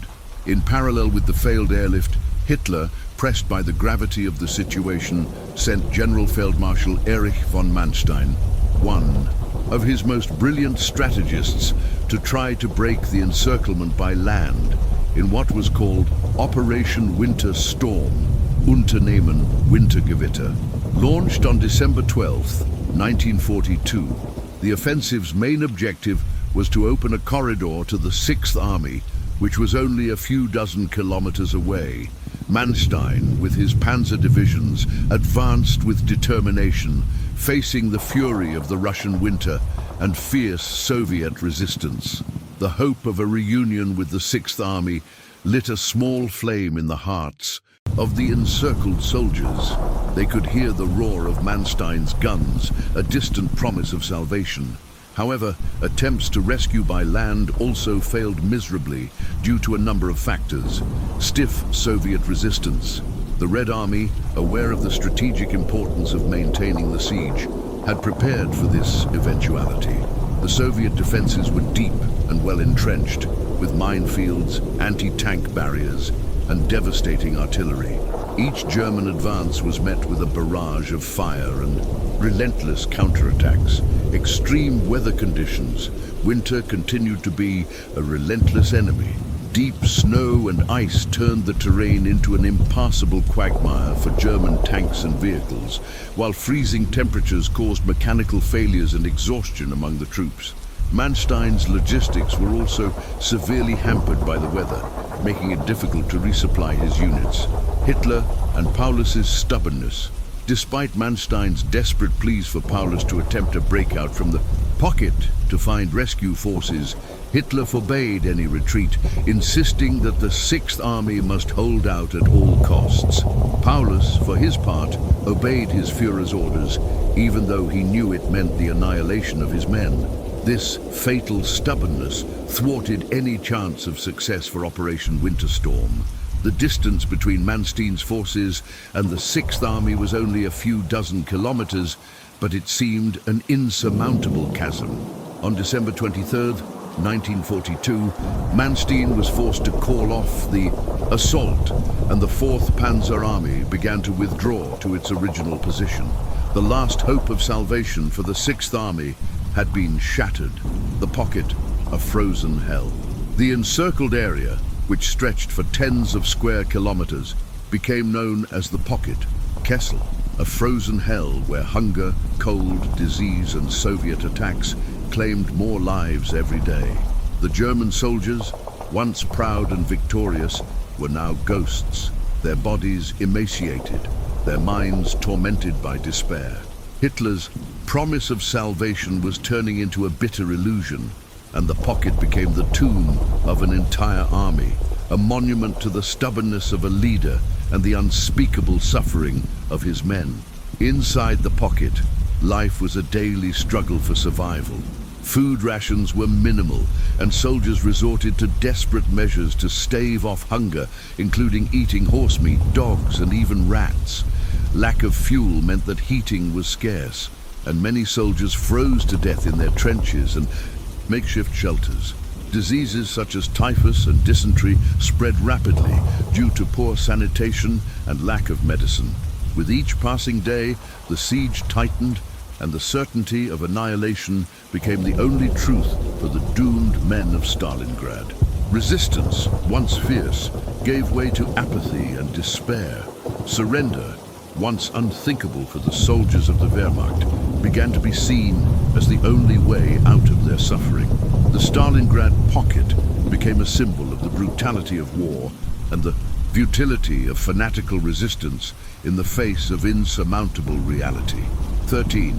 In parallel with the failed airlift, Hitler, pressed by the gravity of the situation, sent General Feldmarschall Erich von Manstein, one of his most brilliant strategists, to try to break the encirclement by land in what was called Operation Winter Storm, Unternehmen Wintergewitter. Launched on December 12, 1942, the offensive's main objective was to open a corridor to the Sixth Army, which was only a few dozen kilometers away. Manstein, with his panzer divisions, advanced with determination, facing the fury of the Russian winter and fierce Soviet resistance. The hope of a reunion with the Sixth Army lit a small flame in the hearts of the encircled soldiers. They could hear the roar of Manstein's guns, a distant promise of salvation. However, attempts to rescue by land also failed miserably due to a number of factors. Stiff Soviet resistance. The Red Army, aware of the strategic importance of maintaining the siege, had prepared for this eventuality. The Soviet defenses were deep and well entrenched, with minefields, anti-tank barriers, and devastating artillery. Each German advance was met with a barrage of fire and relentless counterattacks. Extreme weather conditions, winter continued to be a relentless enemy. Deep snow and ice turned the terrain into an impassable quagmire for German tanks and vehicles, while freezing temperatures caused mechanical failures and exhaustion among the troops. Manstein's logistics were also severely hampered by the weather, making it difficult to resupply his units. Hitler and Paulus's stubbornness. Despite Manstein's desperate pleas for Paulus to attempt a breakout from the pocket to find rescue forces, Hitler forbade any retreat, insisting that the Sixth Army must hold out at all costs. Paulus, for his part, obeyed his Führer's orders, even though he knew it meant the annihilation of his men. This fatal stubbornness thwarted any chance of success for Operation Winter Storm. The distance between Manstein's forces and the Sixth Army was only a few dozen kilometers, but it seemed an insurmountable chasm. On December 23rd, 1942, Manstein was forced to call off the assault, and the 4th Panzer Army began to withdraw to its original position. The last hope of salvation for the Sixth Army had been shattered, the pocket a frozen hell. The encircled area, which stretched for tens of square kilometers, became known as the pocket, Kessel, a frozen hell where hunger, cold, disease, and Soviet attacks claimed more lives every day. The German soldiers, once proud and victorious, were now ghosts, their bodies emaciated, their minds tormented by despair. Hitler's promise of salvation was turning into a bitter illusion, and the pocket became the tomb of an entire army, a monument to the stubbornness of a leader and the unspeakable suffering of his men. Inside the pocket, life was a daily struggle for survival. Food rations were minimal, and soldiers resorted to desperate measures to stave off hunger, including eating horse meat, dogs, and even rats. Lack of fuel meant that heating was scarce, and many soldiers froze to death in their trenches and makeshift shelters. Diseases such as typhus and dysentery spread rapidly due to poor sanitation and lack of medicine. With each passing day, the siege tightened, and the certainty of annihilation became the only truth for the doomed men of Stalingrad. Resistance, once fierce, gave way to apathy and despair. Surrender, once unthinkable for the soldiers of the Wehrmacht, began to be seen as the only way out of their suffering. The Stalingrad pocket became a symbol of the brutality of war and the futility of fanatical resistance in the face of insurmountable reality. 13.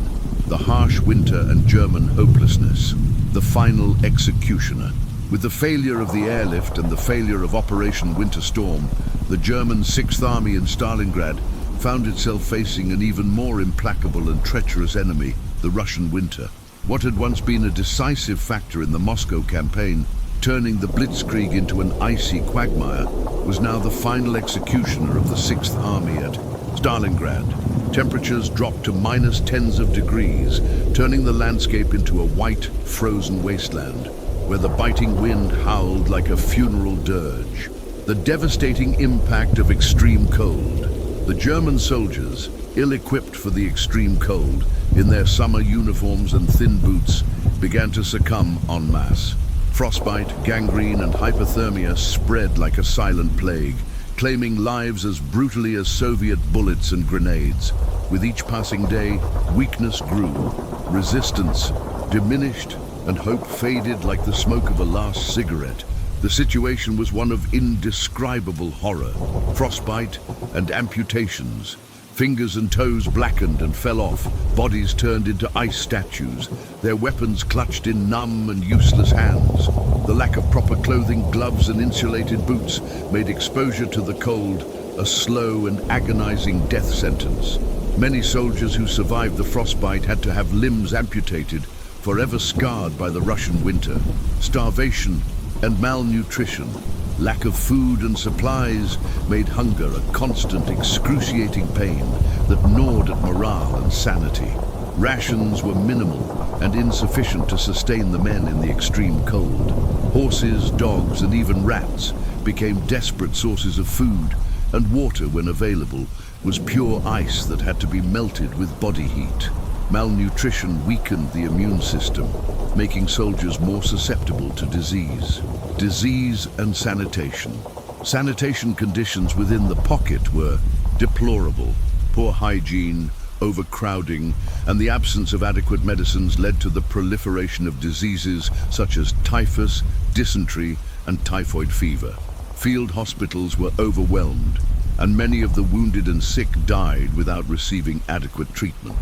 The harsh winter and German hopelessness. The final executioner. With the failure of the airlift and the failure of Operation Winter Storm, the German Sixth Army in Stalingrad found itself facing an even more implacable and treacherous enemy, the Russian winter. What had once been a decisive factor in the Moscow campaign, turning the blitzkrieg into an icy quagmire, was now the final executioner of the Sixth Army at Stalingrad. Temperatures dropped to minus tens of degrees, turning the landscape into a white, frozen wasteland, where the biting wind howled like a funeral dirge. The devastating impact of extreme cold. The German soldiers, ill-equipped for the extreme cold, in their summer uniforms and thin boots, began to succumb en masse. Frostbite, gangrene, and hypothermia spread like a silent plague, claiming lives as brutally as Soviet bullets and grenades. With each passing day, weakness grew, resistance diminished, and hope faded like the smoke of a last cigarette. The situation was one of indescribable horror. Frostbite and amputations. Fingers and toes blackened and fell off, bodies turned into ice statues, their weapons clutched in numb and useless hands. The lack of proper clothing, gloves and insulated boots made exposure to the cold a slow and agonizing death sentence. Many soldiers who survived the frostbite had to have limbs amputated, forever scarred by the Russian winter. Starvation and malnutrition, lack of food and supplies made hunger a constant, excruciating pain that gnawed at morale and sanity. Rations were minimal and insufficient to sustain the men in the extreme cold. Horses, dogs, and even rats became desperate sources of food, and water, when available, was pure ice that had to be melted with body heat. Malnutrition weakened the immune system, making soldiers more susceptible to disease. Disease and sanitation. Sanitation conditions within the pocket were deplorable. Poor hygiene, overcrowding, and the absence of adequate medicines led to the proliferation of diseases such as typhus, dysentery, and typhoid fever. Field hospitals were overwhelmed, and many of the wounded and sick died without receiving adequate treatment.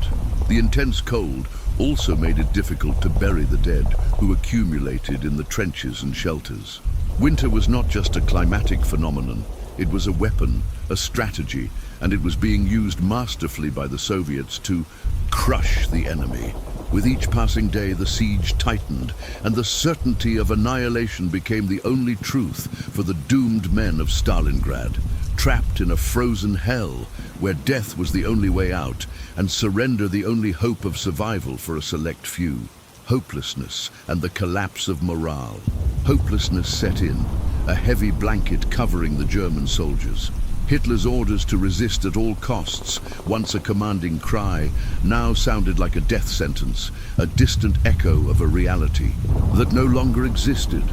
The intense cold also made it difficult to bury the dead who accumulated in the trenches and shelters. Winter was not just a climatic phenomenon, it was a weapon, a strategy, and it was being used masterfully by the Soviets to crush the enemy. With each passing day, the siege tightened, and the certainty of annihilation became the only truth for the doomed men of Stalingrad, trapped in a frozen hell where death was the only way out and surrender the only hope of survival for a select few. Hopelessness and the collapse of morale. Hopelessness set in, a heavy blanket covering the German soldiers. Hitler's orders to resist at all costs, once a commanding cry, now sounded like a death sentence, a distant echo of a reality that no longer existed.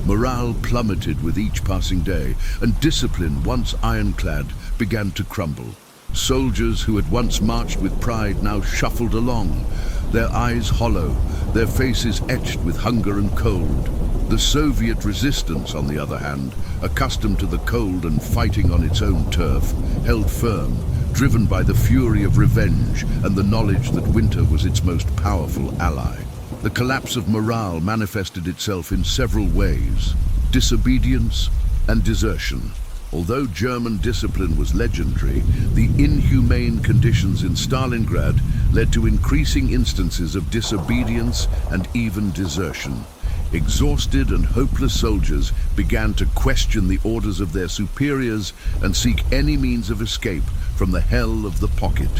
Morale plummeted with each passing day, and discipline, once ironclad, began to crumble. Soldiers who had once marched with pride now shuffled along, their eyes hollow, their faces etched with hunger and cold. The Soviet resistance, on the other hand, accustomed to the cold and fighting on its own turf, held firm, driven by the fury of revenge and the knowledge that winter was its most powerful ally. The collapse of morale manifested itself in several ways: disobedience and desertion. Although German discipline was legendary, the inhumane conditions in Stalingrad led to increasing instances of disobedience and even desertion. Exhausted and hopeless soldiers began to question the orders of their superiors and seek any means of escape from the hell of the pocket.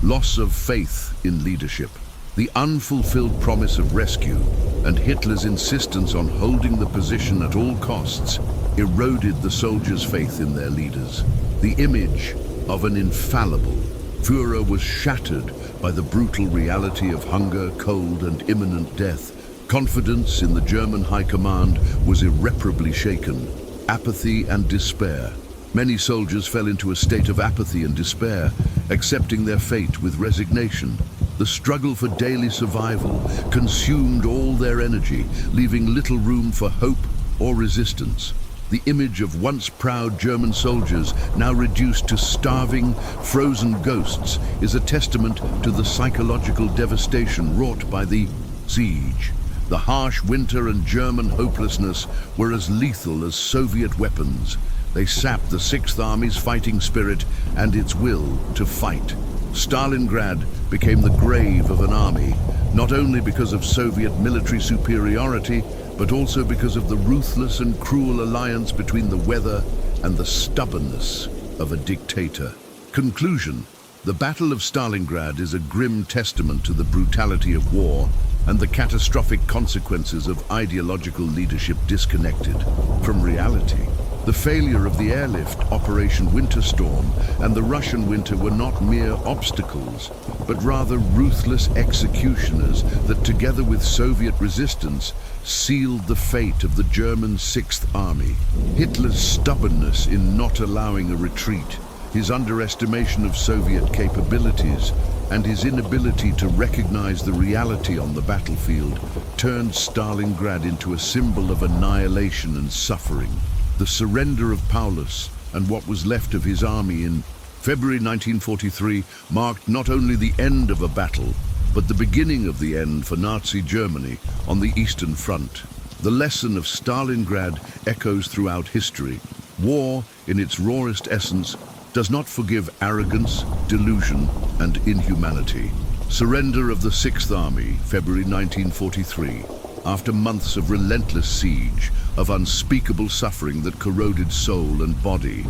Loss of faith in leadership. The unfulfilled promise of rescue and Hitler's insistence on holding the position at all costs eroded the soldiers' faith in their leaders. The image of an infallible Führer was shattered by the brutal reality of hunger, cold, and imminent death. Confidence in the German High Command was irreparably shaken. Apathy and despair. Many soldiers fell into a state of apathy and despair, accepting their fate with resignation. The struggle for daily survival consumed all their energy, leaving little room for hope or resistance. The image of once proud German soldiers, now reduced to starving, frozen ghosts, is a testament to the psychological devastation wrought by the siege. The harsh winter and German hopelessness were as lethal as Soviet weapons. They sapped the Sixth Army's fighting spirit and its will to fight. Stalingrad became the grave of an army, not only because of Soviet military superiority, but also because of the ruthless and cruel alliance between the weather and the stubbornness of a dictator. Conclusion: the Battle of Stalingrad is a grim testament to the brutality of war and the catastrophic consequences of ideological leadership disconnected from reality. The failure of the airlift Operation Winter Storm and the Russian winter were not mere obstacles, but rather ruthless executioners that, together with Soviet resistance, sealed the fate of the German Sixth Army. Hitler's stubbornness in not allowing a retreat, his underestimation of Soviet capabilities, and his inability to recognize the reality on the battlefield turned Stalingrad into a symbol of annihilation and suffering. The surrender of Paulus and what was left of his army in February 1943 marked not only the end of a battle, but the beginning of the end for Nazi Germany on the Eastern Front. The lesson of Stalingrad echoes throughout history. War, in its rawest essence, does not forgive arrogance, delusion, and inhumanity. Surrender of the Sixth Army, February 1943. After months of relentless siege, of unspeakable suffering that corroded soul and body,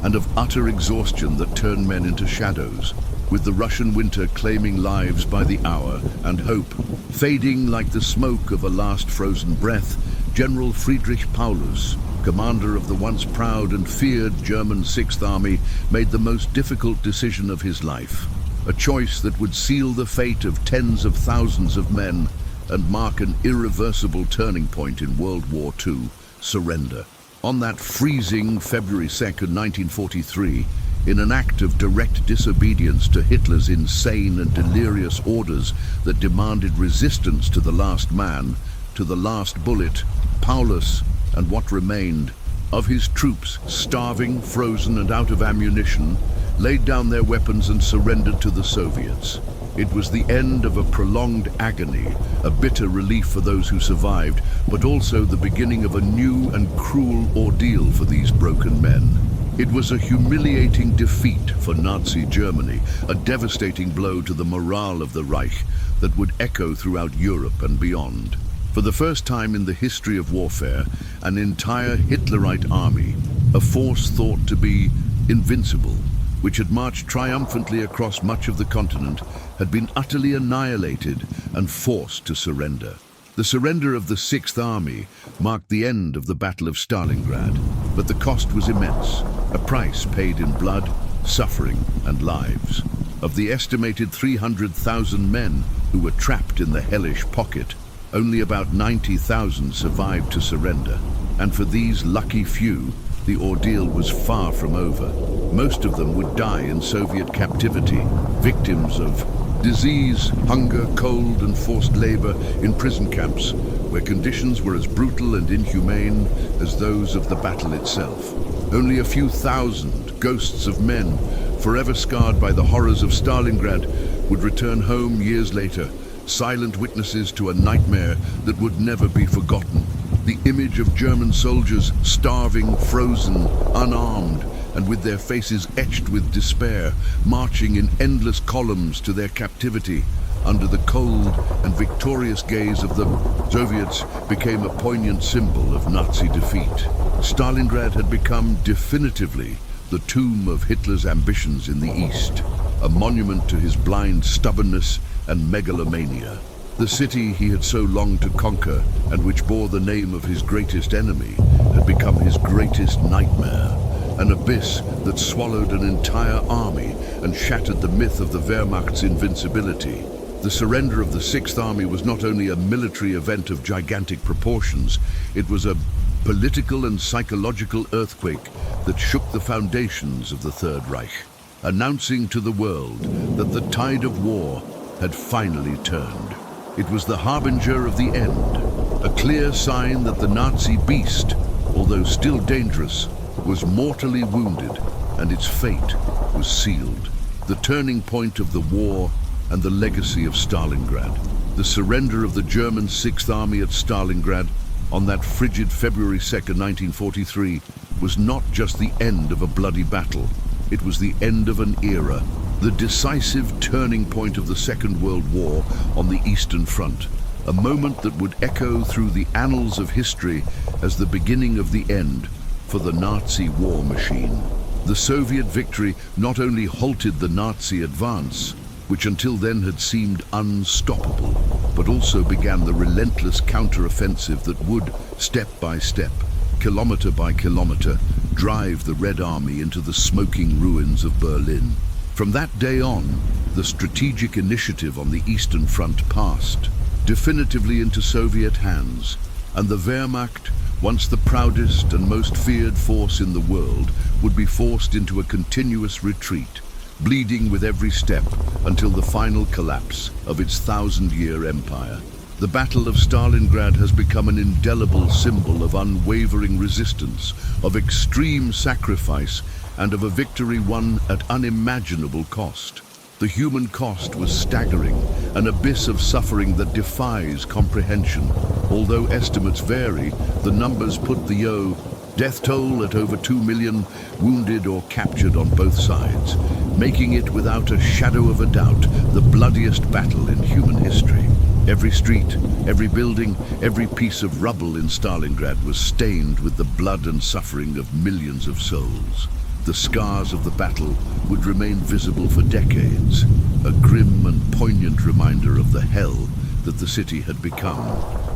and of utter exhaustion that turned men into shadows, with the Russian winter claiming lives by the hour and hope fading like the smoke of a last frozen breath, General Friedrich Paulus, commander of the once proud and feared German Sixth Army, made the most difficult decision of his life. A choice that would seal the fate of tens of thousands of men and mark an irreversible turning point in World War II: surrender. On that freezing February 2nd, 1943, in an act of direct disobedience to Hitler's insane and delirious orders that demanded resistance to the last man, to the last bullet, Paulus and what remained of his troops, starving, frozen, and out of ammunition, laid down their weapons and surrendered to the Soviets. It was the end of a prolonged agony, a bitter relief for those who survived, but also the beginning of a new and cruel ordeal for these broken men. It was a humiliating defeat for Nazi Germany, a devastating blow to the morale of the Reich that would echo throughout Europe and beyond. For the first time in the history of warfare, an entire Hitlerite army, a force thought to be invincible, which had marched triumphantly across much of the continent, had been utterly annihilated and forced to surrender. The surrender of the Sixth Army marked the end of the Battle of Stalingrad, but the cost was immense, a price paid in blood, suffering, and lives. Of the estimated 300,000 men who were trapped in the hellish pocket, only about 90,000 survived to surrender, and for these lucky few, the ordeal was far from over. Most of them would die in Soviet captivity, victims of disease, hunger, cold, and forced labor in prison camps, where conditions were as brutal and inhumane as those of the battle itself. Only a few thousand ghosts of men, forever scarred by the horrors of Stalingrad, would return home years later, silent witnesses to a nightmare that would never be forgotten. The image of German soldiers, starving, frozen, unarmed, and with their faces etched with despair, marching in endless columns to their captivity, under the cold and victorious gaze of the Soviets, became a poignant symbol of Nazi defeat. Stalingrad had become definitively the tomb of Hitler's ambitions in the East, a monument to his blind stubbornness and megalomania. The city he had so longed to conquer, and which bore the name of his greatest enemy, had become his greatest nightmare. An abyss that swallowed an entire army and shattered the myth of the Wehrmacht's invincibility. The surrender of the Sixth Army was not only a military event of gigantic proportions, it was a political and psychological earthquake that shook the foundations of the Third Reich, announcing to the world that the tide of war had finally turned. It was the harbinger of the end, a clear sign that the Nazi beast, although still dangerous, was mortally wounded, and its fate was sealed. The turning point of the war and the legacy of Stalingrad. The surrender of the German Sixth Army at Stalingrad on that frigid February 2nd, 1943, was not just the end of a bloody battle. It was the end of an era, the decisive turning point of the Second World War on the Eastern Front, a moment that would echo through the annals of history as the beginning of the end for the Nazi war machine. The Soviet victory not only halted the Nazi advance, which until then had seemed unstoppable, but also began the relentless counter-offensive that would, step by step, kilometer by kilometer, drive the Red Army into the smoking ruins of Berlin. From that day on, the strategic initiative on the Eastern Front passed definitively into Soviet hands, and the Wehrmacht, once the proudest and most feared force in the world, would be forced into a continuous retreat, bleeding with every step until the final collapse of its thousand-year empire. The Battle of Stalingrad has become an indelible symbol of unwavering resistance, of extreme sacrifice, and of a victory won at unimaginable cost. The human cost was staggering, an abyss of suffering that defies comprehension. Although estimates vary, the numbers put the death toll at over 2 million, wounded or captured on both sides, making it without a shadow of a doubt the bloodiest battle in human history. Every street, every building, every piece of rubble in Stalingrad was stained with the blood and suffering of millions of souls. The scars of the battle would remain visible for decades, a grim and poignant reminder of the hell that the city had become,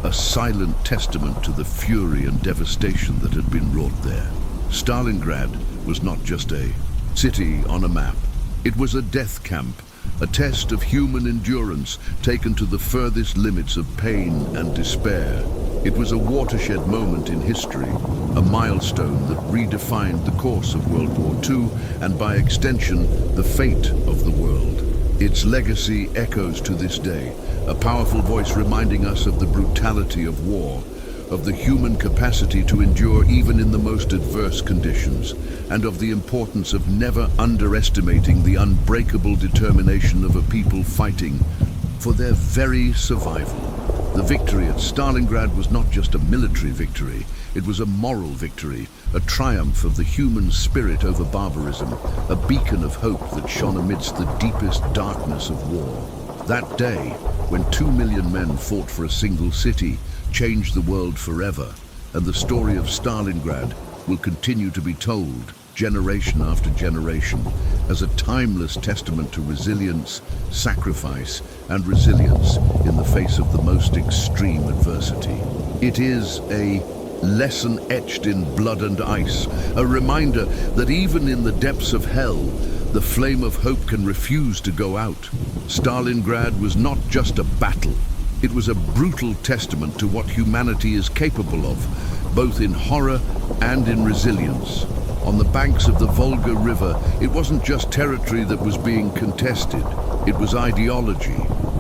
a silent testament to the fury and devastation that had been wrought there. Stalingrad was not just a city on a map. It was a death camp, a test of human endurance taken to the furthest limits of pain and despair. It was a watershed moment in history, a milestone that redefined the course of World War II and, by extension, the fate of the world. Its legacy echoes to this day, a powerful voice reminding us of the brutality of war, of the human capacity to endure even in the most adverse conditions, and of the importance of never underestimating the unbreakable determination of a people fighting for their very survival. The victory at Stalingrad was not just a military victory, it was a moral victory, a triumph of the human spirit over barbarism, a beacon of hope that shone amidst the deepest darkness of war. That day, when 2 million men fought for a single city, changed the world forever, and the story of Stalingrad will continue to be told, generation after generation, as a timeless testament to resilience, sacrifice, and resilience in the face of the most extreme adversity. It is a lesson etched in blood and ice, a reminder that even in the depths of hell, the flame of hope can refuse to go out. Stalingrad was not just a battle. It was a brutal testament to what humanity is capable of, both in horror and in resilience. On the banks of the Volga River, it wasn't just territory that was being contested. It was ideology,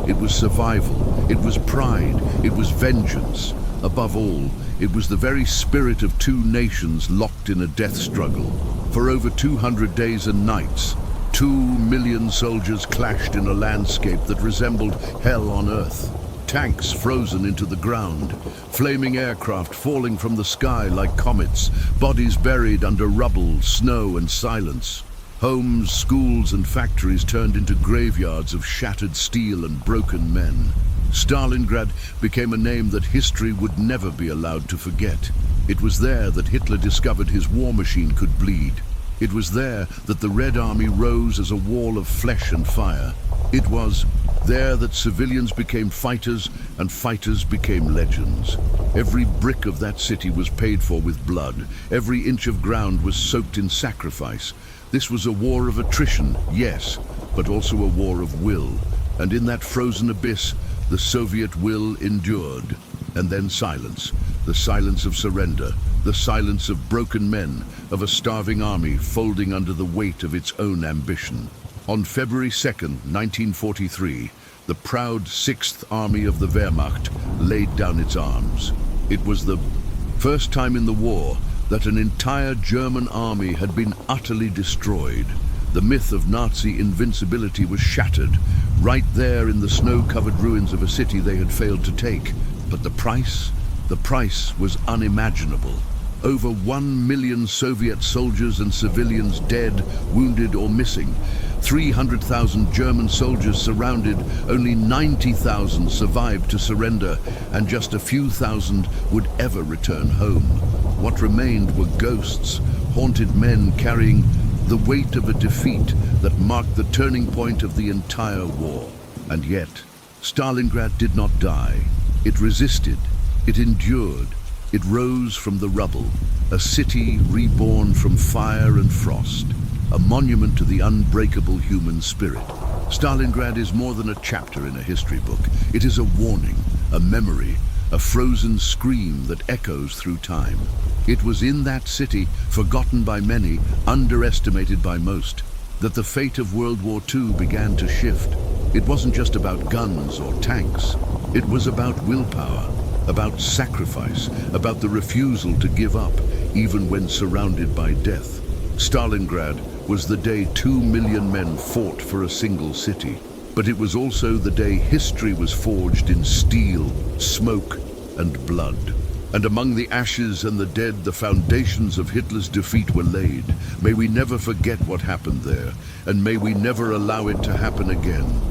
it was survival, it was pride, it was vengeance. Above all, it was the very spirit of two nations locked in a death struggle. For over 200 days and nights, 2 million soldiers clashed in a landscape that resembled hell on earth. Tanks frozen into the ground, flaming aircraft falling from the sky like comets, bodies buried under rubble, snow, and silence. Homes, schools, and factories turned into graveyards of shattered steel and broken men. Stalingrad became a name that history would never be allowed to forget. It was there that Hitler discovered his war machine could bleed. It was there that the Red Army rose as a wall of flesh and fire. It was there that civilians became fighters and fighters became legends. Every brick of that city was paid for with blood. Every inch of ground was soaked in sacrifice. This was a war of attrition, yes, but also a war of will. And in that frozen abyss, the Soviet will endured. And then silence, the silence of surrender, the silence of broken men, of a starving army folding under the weight of its own ambition. On February 2nd, 1943, the proud 6th Army of the Wehrmacht laid down its arms. It was the first time in the war that an entire German army had been utterly destroyed. The myth of Nazi invincibility was shattered, right there in the snow-covered ruins of a city they had failed to take. But the price was unimaginable. Over 1 million Soviet soldiers and civilians dead, wounded or missing. 300,000 German soldiers surrounded, only 90,000 survived to surrender, and just a few thousand would ever return home. What remained were ghosts, haunted men carrying the weight of a defeat that marked the turning point of the entire war. And yet, Stalingrad did not die. It resisted, it endured, it rose from the rubble, a city reborn from fire and frost, a monument to the unbreakable human spirit. Stalingrad is more than a chapter in a history book. It is a warning, a memory, a frozen scream that echoes through time. It was in that city, forgotten by many, underestimated by most, that the fate of World War II began to shift. It wasn't just about guns or tanks. It was about willpower, about sacrifice, about the refusal to give up, even when surrounded by death. Stalingrad was the day 2 million men fought for a single city. But it was also the day history was forged in steel, smoke, and blood. And among the ashes and the dead, the foundations of Hitler's defeat were laid. May we never forget what happened there, and may we never allow it to happen again.